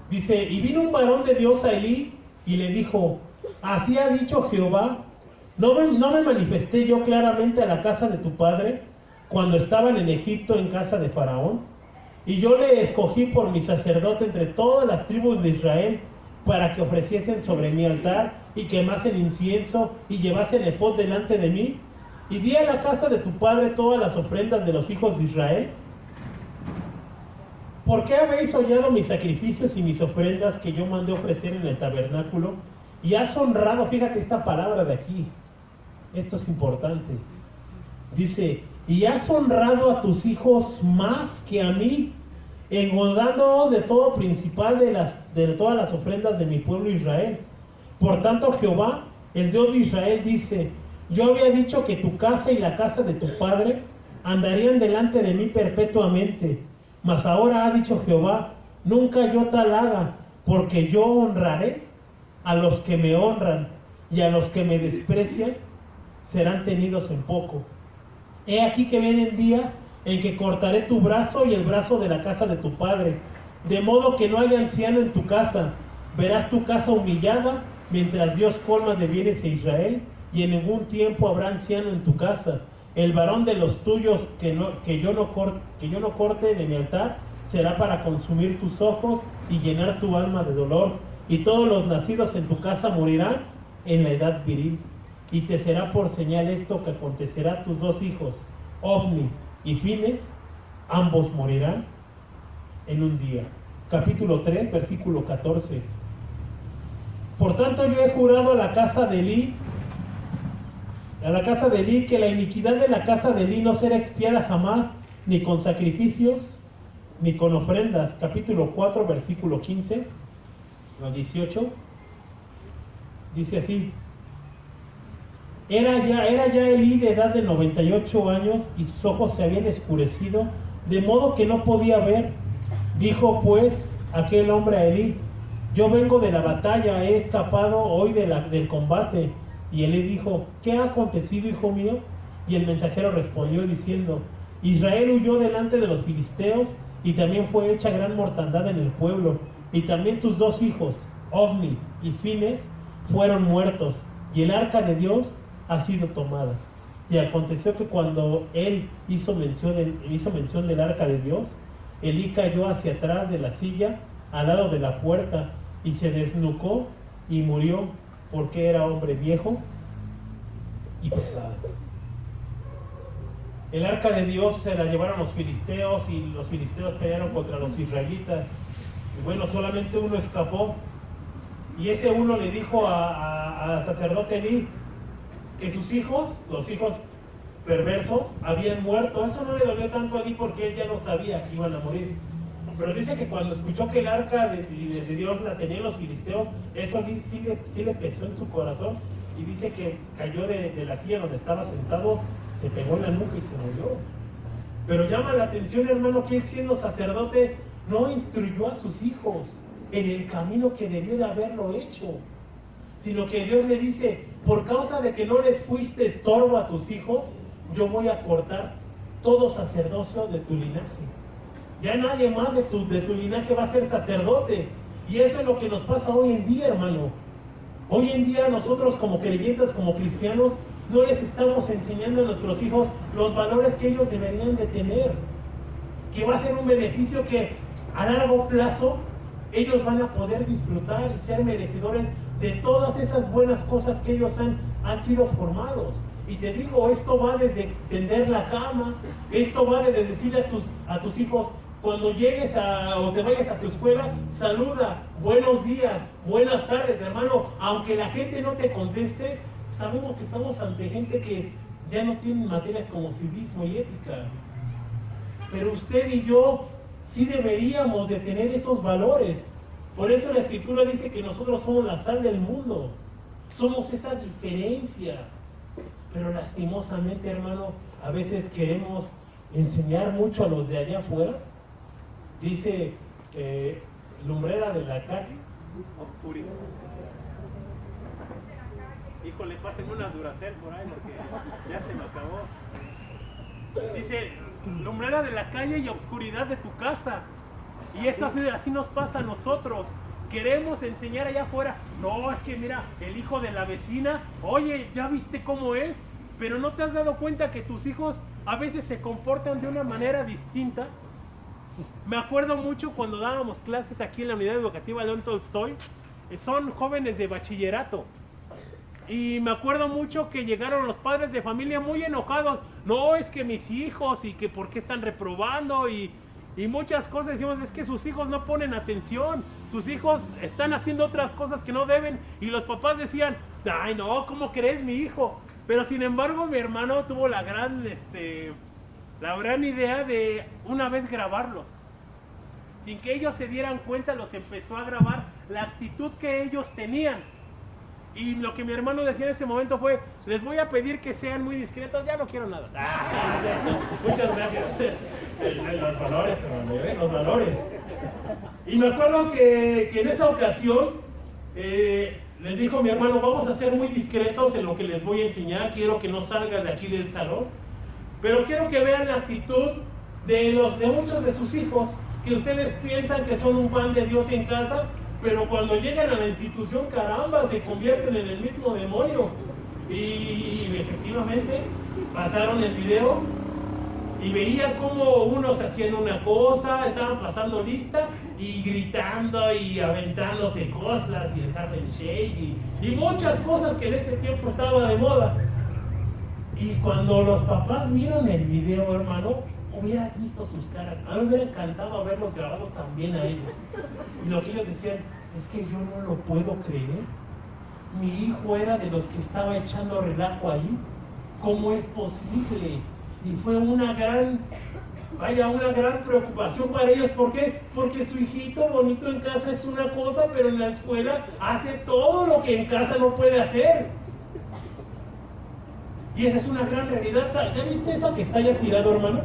Dice: y vino un varón de Dios a Elí y le dijo: así ha dicho Jehová, ¿no me manifesté yo claramente a la casa de tu padre cuando estaban en Egipto en casa de Faraón? Y yo le escogí por mi sacerdote entre todas las tribus de Israel, para que ofreciesen sobre mi altar y quemasen incienso y llevasen ephod delante de mí. Y di a la casa de tu padre todas las ofrendas de los hijos de Israel. ¿Por qué habéis hollado mis sacrificios y mis ofrendas que yo mandé ofrecer en el tabernáculo? Y has honrado, fíjate esta palabra de aquí, esto es importante. Dice: y has honrado a tus hijos más que a mí, engordándoos de todo principal de todas las ofrendas de mi pueblo Israel. Por tanto, Jehová, el Dios de Israel, dice: yo había dicho que tu casa y la casa de tu padre andarían delante de mí perpetuamente. Mas ahora ha dicho Jehová: nunca yo tal haga, porque yo honraré a los que me honran, y a los que me desprecian serán tenidos en poco. He aquí que vienen días en que cortaré tu brazo y el brazo de la casa de tu padre, de modo que no haya anciano en tu casa. Verás tu casa humillada, mientras Dios colma de bienes a Israel, y en ningún tiempo habrá anciano en tu casa. El varón de los tuyos que yo no corte de mi altar será para consumir tus ojos y llenar tu alma de dolor. Y todos los nacidos en tu casa morirán en la edad viril. Y te será por señal esto que acontecerá a tus dos hijos, Ofni y Fines, ambos morirán en un día. Capítulo 3, versículo 14. Por tanto yo he jurado a la casa de Elí, que la iniquidad de la casa de Elí no será expiada jamás, ni con sacrificios, ni con ofrendas. Capítulo 4, versículo 15 al 18. Dice así: Era ya Elí de edad de 98 años, y sus ojos se habían escurecido, de modo que no podía ver. Dijo pues aquel hombre a Elí: yo vengo de la batalla, he escapado hoy del combate. Y Elí dijo: ¿qué ha acontecido, hijo mío? Y el mensajero respondió diciendo: Israel huyó delante de los filisteos, y también fue hecha gran mortandad en el pueblo, y también tus dos hijos, Ofni y Fines, fueron muertos, y el arca de Dios ha sido tomada. Y aconteció que cuando él hizo mención del arca de Dios, Elí cayó hacia atrás de la silla, al lado de la puerta, y se desnucó y murió, porque era hombre viejo y pesado. el arca de Dios se la llevaron los filisteos y los filisteos pelearon contra los israelitas. Y bueno, solamente uno escapó. Y ese uno le dijo al sacerdote Elí que sus hijos, los hijos perversos, habían muerto. Eso no le dolió tanto a Elí porque él ya no sabía que iban a morir. Pero dice que cuando escuchó que el arca de Dios la tenían los filisteos, eso sí le pesó en su corazón. Y dice que cayó de la silla donde estaba sentado, se pegó en la nuca y se murió. Pero llama la atención, hermano, que él, siendo sacerdote, no instruyó a sus hijos en el camino que debió de haberlo hecho, sino que Dios le dice: por causa de que no les fuiste estorbo a tus hijos, yo voy a cortar todo sacerdocio de tu linaje. Ya nadie más de tu linaje va a ser sacerdote. Y eso es lo que nos pasa hoy en día, hermano. Hoy en día nosotros, como creyentes, como cristianos, no les estamos enseñando a nuestros hijos los valores que ellos deberían de tener, que va a ser un beneficio que a largo plazo ellos van a poder disfrutar y ser merecedores de todas esas buenas cosas que ellos han sido formados. Y te digo, esto va desde tender la cama, esto va desde decirle a tus hijos: cuando llegues o te vayas a tu escuela, saluda, buenos días, buenas tardes, hermano. Aunque la gente no te conteste, sabemos que estamos ante gente que ya no tiene materias como civismo y ética. Pero usted y yo sí deberíamos de tener esos valores. Por eso la Escritura dice que nosotros somos la sal del mundo. Somos esa diferencia. Pero lastimosamente, hermano, a veces queremos enseñar mucho a los de allá afuera. Dice lumbrera de la calle, obscuridad. Híjole, pasen una Duracell por ahí porque ya se me acabó. Dice lumbrera de la calle y obscuridad de tu casa. Y eso así nos pasa a nosotros. Queremos enseñar allá afuera: no, es que mira, el hijo de la vecina, oye, ¿ya viste cómo es? Pero no te has dado cuenta que tus hijos a veces se comportan de una manera distinta. Me acuerdo mucho cuando dábamos clases aquí en la unidad educativa León Tolstoy. Son jóvenes de bachillerato. Y me acuerdo mucho que llegaron los padres de familia muy enojados. No, es que mis hijos, y que por qué están reprobando, y muchas cosas. Decimos: es que sus hijos no ponen atención, sus hijos están haciendo otras cosas que no deben. Y los papás decían: ay no, ¿cómo crees, mi hijo? Pero sin embargo mi hermano tuvo la gran idea de una vez grabarlos. Sin que ellos se dieran cuenta, los empezó a grabar la actitud que ellos tenían. Y lo que mi hermano decía en ese momento fue: les voy a pedir que sean muy discretos, ya no quiero nada. Muchas gracias. Los valores, hermano, los valores. Y me acuerdo que en esa ocasión les dijo mi hermano: vamos a ser muy discretos en lo que les voy a enseñar, quiero que no salgan de aquí del salón, pero quiero que vean la actitud de muchos de sus hijos, que ustedes piensan que son un pan de Dios en casa, pero cuando llegan a la institución, caramba, se convierten en el mismo demonio. Y efectivamente pasaron el video y veían cómo unos hacían una cosa, estaban pasando lista y gritando y aventándose cosas, y el Harlem Shake y muchas cosas que en ese tiempo estaba de moda. Y cuando los papás vieron el video, hermano, hubieras visto sus caras. A mí me hubiera encantado haberlos grabado también a ellos. Y lo que ellos decían: es que yo no lo puedo creer. Mi hijo era de los que estaba echando relajo ahí. ¿Cómo es posible? Y fue una gran preocupación para ellos. ¿Por qué? Porque su hijito bonito en casa es una cosa, pero en la escuela hace todo lo que en casa no puede hacer. Y esa es una gran realidad. ¿Ya viste eso que está ya tirado, hermano?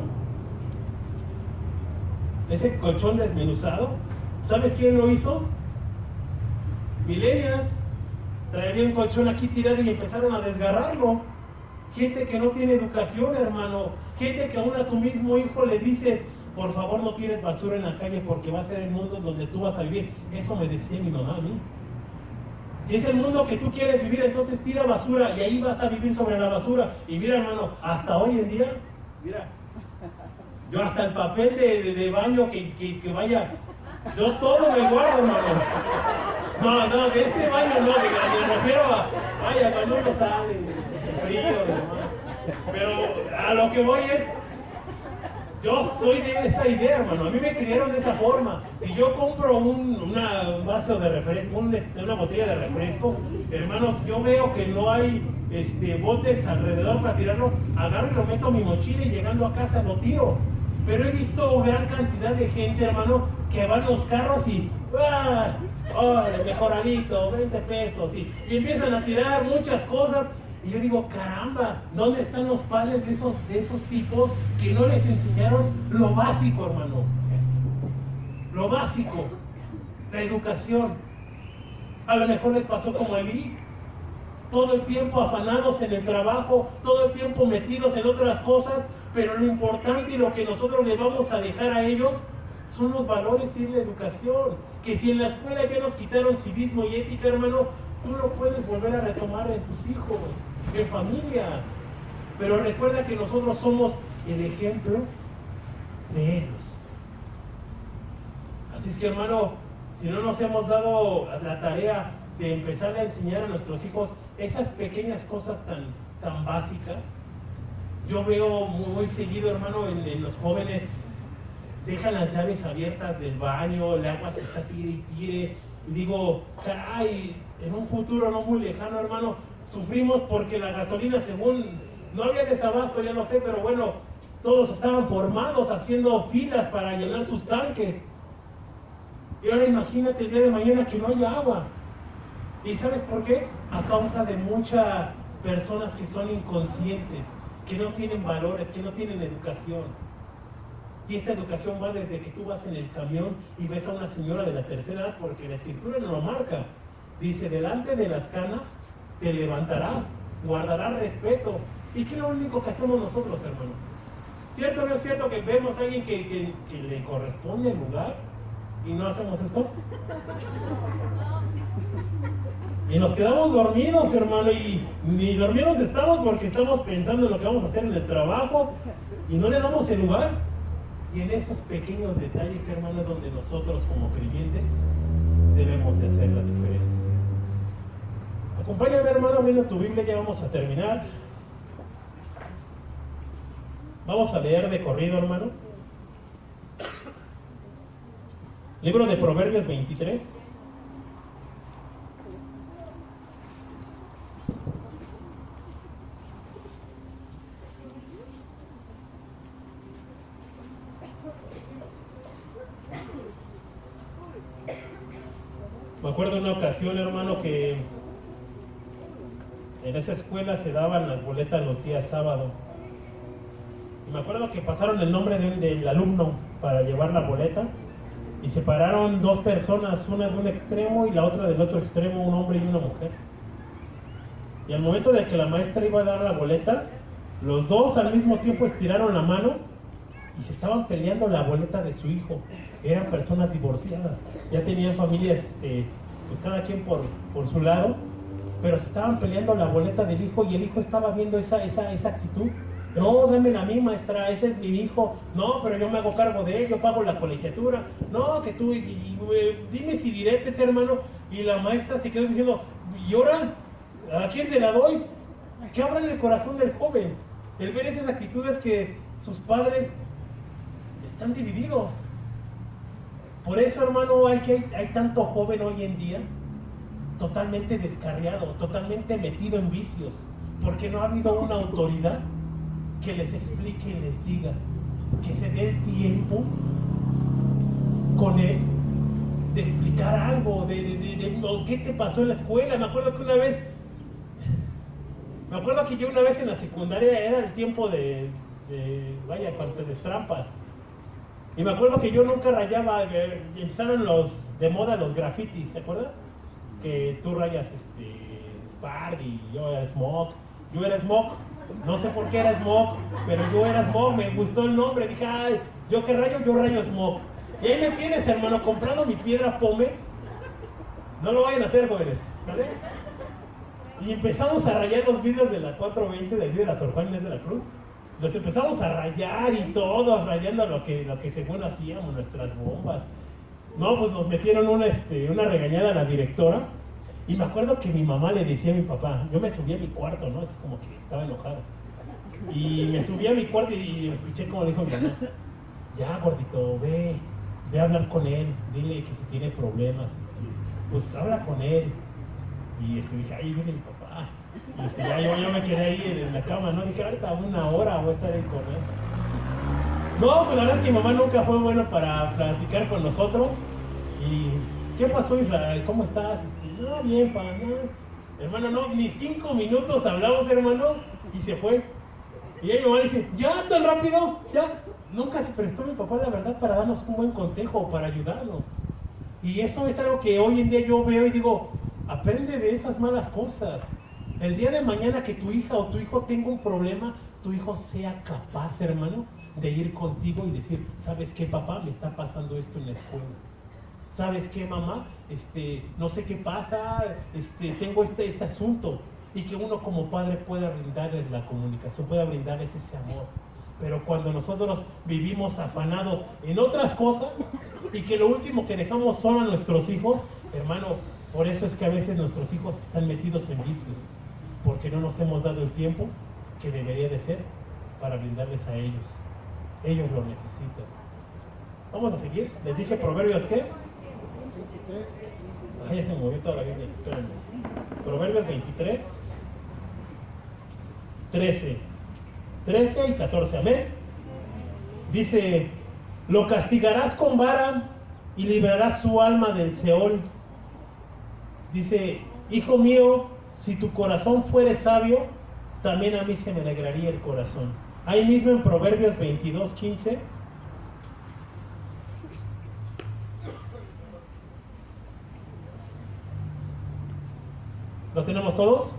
Ese colchón desmenuzado. ¿Sabes quién lo hizo? Millennials. Traerían un colchón aquí tirado y empezaron a desgarrarlo. Gente que no tiene educación, hermano. Gente que aún a tu mismo hijo le dices: por favor, no tires basura en la calle porque va a ser el mundo donde tú vas a vivir. Eso me decía mi mamá a mí. Si es el mundo que tú quieres vivir, entonces tira basura y ahí vas a vivir sobre la basura. Y mira, hermano, hasta hoy en día, mira, yo hasta el papel de baño que vaya, yo todo me guardo, hermano. No, de ese baño no, me refiero a, vaya, cuando uno sale, frío, hermano. Pero a lo que voy es, Yo soy de esa idea, hermano. A mí me criaron de esa forma. Si yo compro un vaso de refresco, una botella de refresco, hermanos, yo veo que no hay botes alrededor para tirarlo, agarro y lo meto a mi mochila y llegando a casa lo tiro. Pero he visto gran cantidad de gente, hermano, que van los carros y el mejoralito, 20 pesos, y empiezan a tirar muchas cosas. Y yo digo, caramba, ¿dónde están los padres de esos tipos que no les enseñaron lo básico, hermano? Lo básico, la educación. A lo mejor les pasó como a mí, todo el tiempo afanados en el trabajo, todo el tiempo metidos en otras cosas, pero lo importante y lo que nosotros les vamos a dejar a ellos son los valores y la educación. Que si en la escuela ya nos quitaron civismo y ética, hermano, tú lo puedes volver a retomar en tus hijos, en familia. Pero recuerda que nosotros somos el ejemplo de ellos. Así es que, hermano, si no nos hemos dado la tarea de empezar a enseñar a nuestros hijos esas pequeñas cosas tan básicas, yo veo muy seguido, hermano, en los jóvenes, dejan las llaves abiertas del baño, el agua se está tire y tire, y digo, caray, en un futuro no muy lejano, hermano, sufrimos porque la gasolina, según, no había desabasto, ya no sé, pero bueno, todos estaban formados haciendo filas para llenar sus tanques. Y ahora imagínate el día de mañana que no haya agua. ¿Y sabes por qué es? A causa de muchas personas que son inconscientes, que no tienen valores, que no tienen educación. Y esta educación va desde que tú vas en el camión y ves a una señora de la tercera edad, porque la escritura no lo marca. Dice, delante de las canas te levantarás, guardarás respeto. ¿Y qué es lo único que hacemos nosotros, hermano? ¿Cierto o no es cierto que vemos a alguien que le corresponde el lugar y no hacemos esto? Y nos quedamos dormidos, hermano, y ni dormidos estamos porque estamos pensando en lo que vamos a hacer en el trabajo y no le damos el lugar. Y en esos pequeños detalles, hermanos, donde nosotros como creyentes debemos de hacer la diferencia. Acompáñame, hermano, abriendo tu Biblia, ya vamos a terminar. Vamos a leer de corrido, hermano. Libro de Proverbios 23. Me acuerdo de una ocasión, hermano, que en esa escuela se daban las boletas los días sábado. Y me acuerdo que pasaron el nombre del alumno para llevar la boleta y separaron dos personas, una de un extremo y la otra del otro extremo, un hombre y una mujer. Y al momento de que la maestra iba a dar la boleta, los dos al mismo tiempo estiraron la mano y se estaban peleando la boleta de su hijo. Eran personas divorciadas, ya tenían familias, pues cada quien por su lado, pero se estaban peleando la boleta del hijo y el hijo estaba viendo esa actitud. No, dámela a mí, maestra, ese es mi hijo. No, pero yo me hago cargo de él, yo pago la colegiatura. No, que tú, dime si diretes, hermano. Y la maestra se quedó diciendo, ¿y ahora? ¿A quién se la doy? ¿Qué habrá en el corazón del joven? El ver esas actitudes que sus padres están divididos. Por eso, hermano, hay tanto joven hoy en día totalmente descarriado, totalmente metido en vicios, porque no ha habido una autoridad que les explique y les diga, que se dé el tiempo con él de explicar algo, de qué te pasó en la escuela. Me acuerdo que yo una vez en la secundaria era el tiempo de cuando te destrampas. Y me acuerdo que yo nunca rayaba, empezaron de moda los grafitis, ¿se acuerdan? Que tú rayas Spard y yo era Smoke. Yo era Smoke, no sé por qué era Smoke, pero yo era Smoke, me gustó el nombre, dije, ay, yo que rayo, yo rayo Smoke. Y ahí me tienes, hermano, comprando mi piedra Pómex. No lo vayan a hacer, jóvenes, ¿vale? Y empezamos a rayar los vidrios de la 420 de ahí de las Sor Juana Inés de la Cruz. Los empezamos a rayar y todos rayando lo que según hacíamos, nuestras bombas. No, pues nos metieron una regañada a la directora. Y me acuerdo que mi mamá le decía a mi papá, yo me subí a mi cuarto, ¿no? Es como que estaba enojado. Y me subí a mi cuarto y escuché como le dijo mi mamá, ya gordito, ve a hablar con él, dile que si tiene problemas, pues habla con él. Y dije, ahí viene mi papá. Y ya yo me quedé ahí en la cama, ¿no? Dije, ahorita 1 hora voy a estar ahí con él. No, pues la verdad es que mi mamá nunca fue bueno para platicar con nosotros. Y, ¿qué pasó, Israel? ¿Cómo estás? No, bien, pa, no. Hermano, no, ni 5 minutos hablamos, hermano, y se fue. Y ahí mi mamá dice, ¿ya tan rápido? ¿Ya? Nunca se prestó mi papá, la verdad, para darnos un buen consejo, para ayudarnos. Y eso es algo que hoy en día yo veo y digo, aprende de esas malas cosas. El día de mañana que tu hija o tu hijo tenga un problema, tu hijo sea capaz, hermano, de ir contigo y decir, ¿sabes qué, papá? Me está pasando esto en la escuela. ¿Sabes qué, mamá? No sé qué pasa, tengo este asunto. Y que uno como padre pueda brindarles la comunicación, pueda brindarles ese amor. Pero cuando nosotros vivimos afanados en otras cosas y que lo último que dejamos son a nuestros hijos, hermano, por eso es que a veces nuestros hijos están metidos en vicios, porque no nos hemos dado el tiempo que debería de ser para brindarles a ellos. Ellos lo necesitan. Vamos a seguir. Les dije Proverbios, ¿qué? Ah, ya se movió toda la Biblia. Espérenme. Proverbios 23, 13 y 14. Amén. Dice, lo castigarás con vara y librarás su alma del Seol. Dice, hijo mío, si tu corazón fuere sabio, también a mí se me alegraría el corazón. Ahí mismo en Proverbios 22, 15. ¿Lo tenemos todos?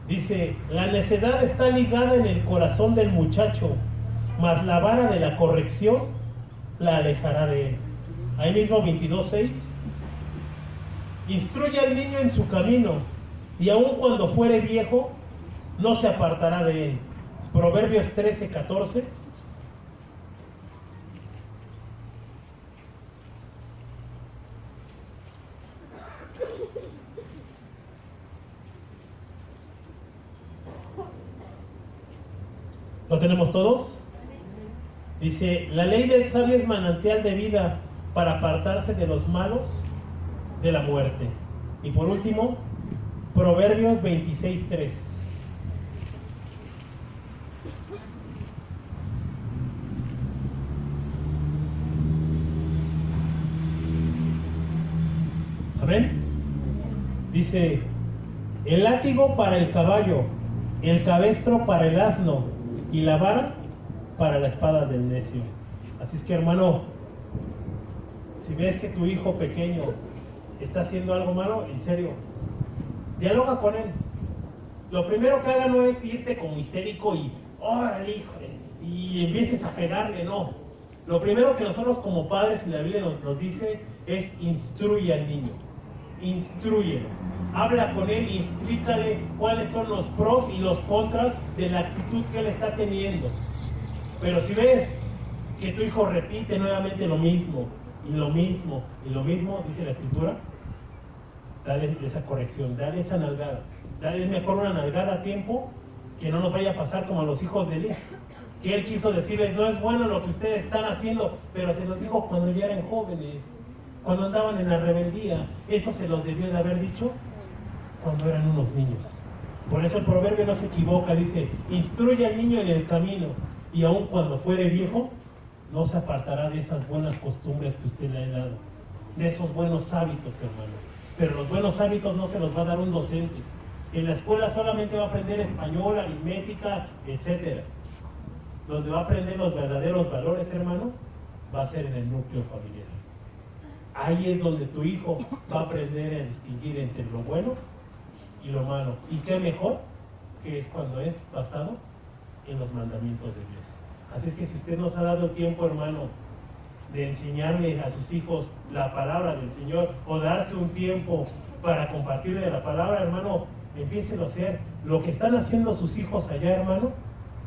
Dice, la necedad está ligada en el corazón del muchacho, mas la vara de la corrección la alejará de él. Ahí mismo 22:6. Instruye al niño en su camino, y aun cuando fuere viejo, no se apartará de él. Proverbios 13:14. ¿Lo tenemos todos? Dice, la ley del sabio es manantial de vida para apartarse de los malos, de la muerte. Y por último, Proverbios 26:3. Amén. Dice, el látigo para el caballo, el cabestro para el asno, y la vara para la espada del necio. Así es que, hermano, si ves que tu hijo pequeño está haciendo algo malo, en serio, dialoga con él. Lo primero que haga no es irte como histérico y, órale, hijo, y empieces a pegarle, no. Lo primero que nosotros como padres, y la Biblia nos dice, es instruye al niño. Instrúyelo. Habla con él y explícale cuáles son los pros y los contras de la actitud que él está teniendo. Pero si ves que tu hijo repite nuevamente lo mismo, y lo mismo, y lo mismo, dice la Escritura, dale esa corrección, dale esa nalgada. Dale mejor una nalgada a tiempo, que no nos vaya a pasar como a los hijos de Eli, que él quiso decirles, no es bueno lo que ustedes están haciendo, pero se los dijo cuando ya eran jóvenes, cuando andaban en la rebeldía. Eso se los debió de haber dicho cuando eran unos niños. Por eso el proverbio no se equivoca, dice, instruye al niño en el camino, y aun cuando fuere viejo, no se apartará de esas buenas costumbres que usted le ha dado, de esos buenos hábitos, hermano. Pero los buenos hábitos no se los va a dar un docente. En la escuela solamente va a aprender español, aritmética, etcétera. Donde va a aprender los verdaderos valores, hermano, va a ser en el núcleo familiar. Ahí es donde tu hijo va a aprender a distinguir entre lo bueno y lo malo. ¿Y qué mejor? Que es cuando es basado en los mandamientos de Dios. Así es que si usted nos ha dado tiempo, hermano, de enseñarle a sus hijos la palabra del Señor, o darse un tiempo para compartirle de la palabra, hermano, empiécelo a hacer. Lo que están haciendo sus hijos allá, hermano,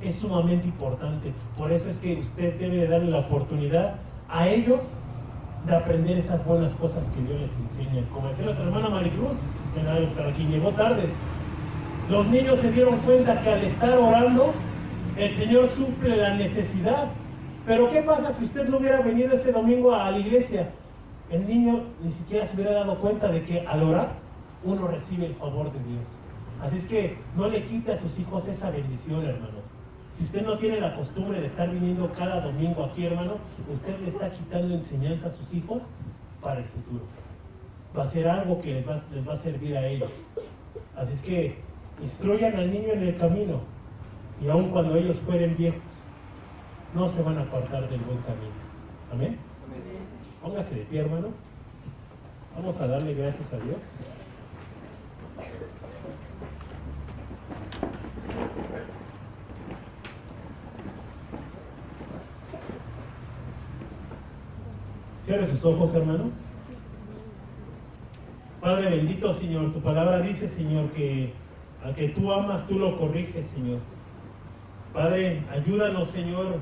es sumamente importante. Por eso es que usted debe de darle la oportunidad a ellos de aprender esas buenas cosas que Dios les enseña. Como decía nuestra hermana Maricruz, para quien llegó tarde, los niños se dieron cuenta que al estar orando, el Señor suple la necesidad Pero ¿qué pasa si usted no hubiera venido ese domingo a la iglesia? El niño ni siquiera se hubiera dado cuenta de que al orar uno recibe el favor de Dios. Así es que no le quite a sus hijos esa bendición, hermano. Si usted no tiene la costumbre de estar viniendo cada domingo aquí, hermano, usted le está quitando enseñanza a sus hijos para el futuro. Va a ser algo que les va a servir a ellos. Así es que instruyan al niño en el camino, y aun cuando ellos fueren viejos, no se van a apartar del buen camino. Amén. Póngase de pie, hermano. Vamos a darle gracias a Dios. Cierre sus ojos, hermano. Padre bendito, Señor, tu palabra dice, Señor, que al que tú amas, tú lo corriges, Señor. Padre, ayúdanos, Señor,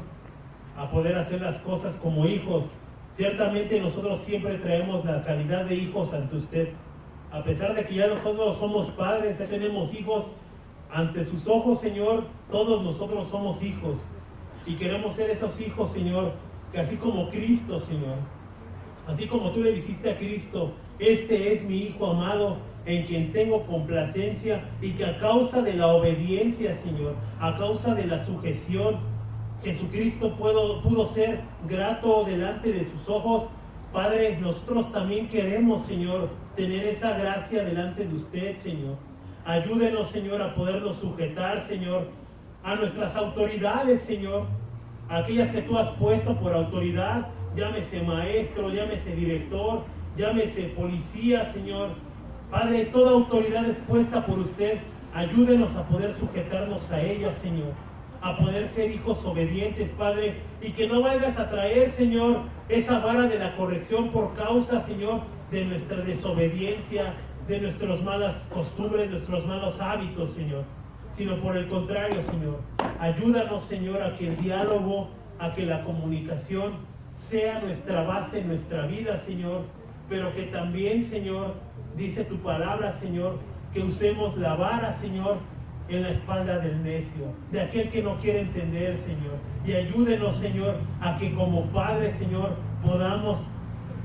a poder hacer las cosas como hijos. Ciertamente nosotros siempre traemos la calidad de hijos ante usted. A pesar de que ya nosotros somos padres, ya tenemos hijos, ante sus ojos, Señor, todos nosotros somos hijos. Y queremos ser esos hijos, Señor, que así como Cristo, Señor, así como tú le dijiste a Cristo, este es mi Hijo amado, en quien tengo complacencia, y que a causa de la obediencia, Señor, a causa de la sujeción, Jesucristo pudo ser grato delante de sus ojos. Padre, nosotros también queremos, Señor, tener esa gracia delante de usted, Señor. Ayúdenos, Señor, a podernos sujetar, Señor, a nuestras autoridades, Señor, aquellas que tú has puesto por autoridad, llámese maestro, llámese director, llámese policía, Señor. Padre, toda autoridad es puesta por usted. Ayúdenos a poder sujetarnos a ella, Señor, a poder ser hijos obedientes, Padre, y que no vayas a traer, Señor, esa vara de la corrección por causa, Señor, de nuestra desobediencia, de nuestras malas costumbres, nuestros malos hábitos, Señor, sino por el contrario, Señor. Ayúdanos, Señor, a que el diálogo, a que la comunicación sea nuestra base en nuestra vida, Señor, pero que también, Señor, dice tu palabra, Señor, que usemos la vara, Señor, en la espalda del necio, de aquel que no quiere entender, Señor. Y ayúdenos, Señor, a que como padres, Señor, podamos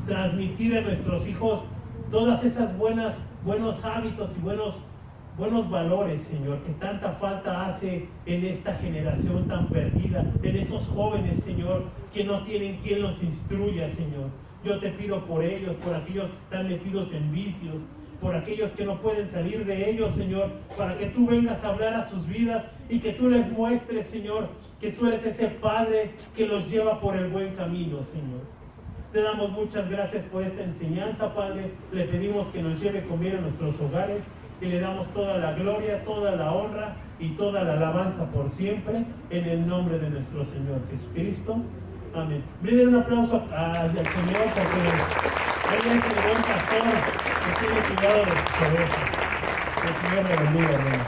transmitir a nuestros hijos todas esas buenos hábitos y buenos valores, Señor, que tanta falta hace en esta generación tan perdida, en esos jóvenes, Señor, que no tienen quien los instruya, Señor. Yo te pido por ellos, por aquellos que están metidos en vicios, por aquellos que no pueden salir de ellos, Señor, para que tú vengas a hablar a sus vidas y que tú les muestres, Señor, que tú eres ese Padre que los lleva por el buen camino, Señor. Te damos muchas gracias por esta enseñanza, Padre. Le pedimos que nos lleve con bien a nuestros hogares y le damos toda la gloria, toda la honra y toda la alabanza por siempre, en el nombre de nuestro Señor Jesucristo. Amén. Brinden un aplauso al Señor, porque Él es el buen pastor que tiene cuidado de sus ovejas. Que el Señor le bendiga, hermano.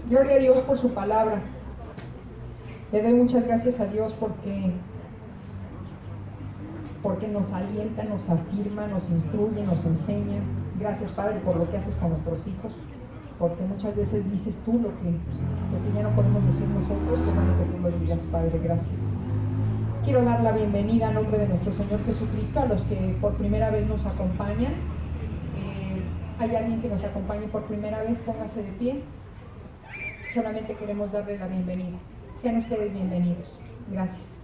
Gloria a Dios por su palabra. Le doy muchas gracias a Dios porque nos alienta, nos afirma, nos instruye, nos enseña. Gracias, Padre, por lo que haces con nuestros hijos, porque muchas veces dices tú lo que ya no podemos decir nosotros. Qué bueno que tú lo digas, Padre. Gracias. Quiero dar la bienvenida a nombre de nuestro Señor Jesucristo a los que por primera vez nos acompañan. ¿Hay alguien que nos acompañe por primera vez? Póngase de pie. Solamente queremos darle la bienvenida. Sean ustedes bienvenidos. Gracias.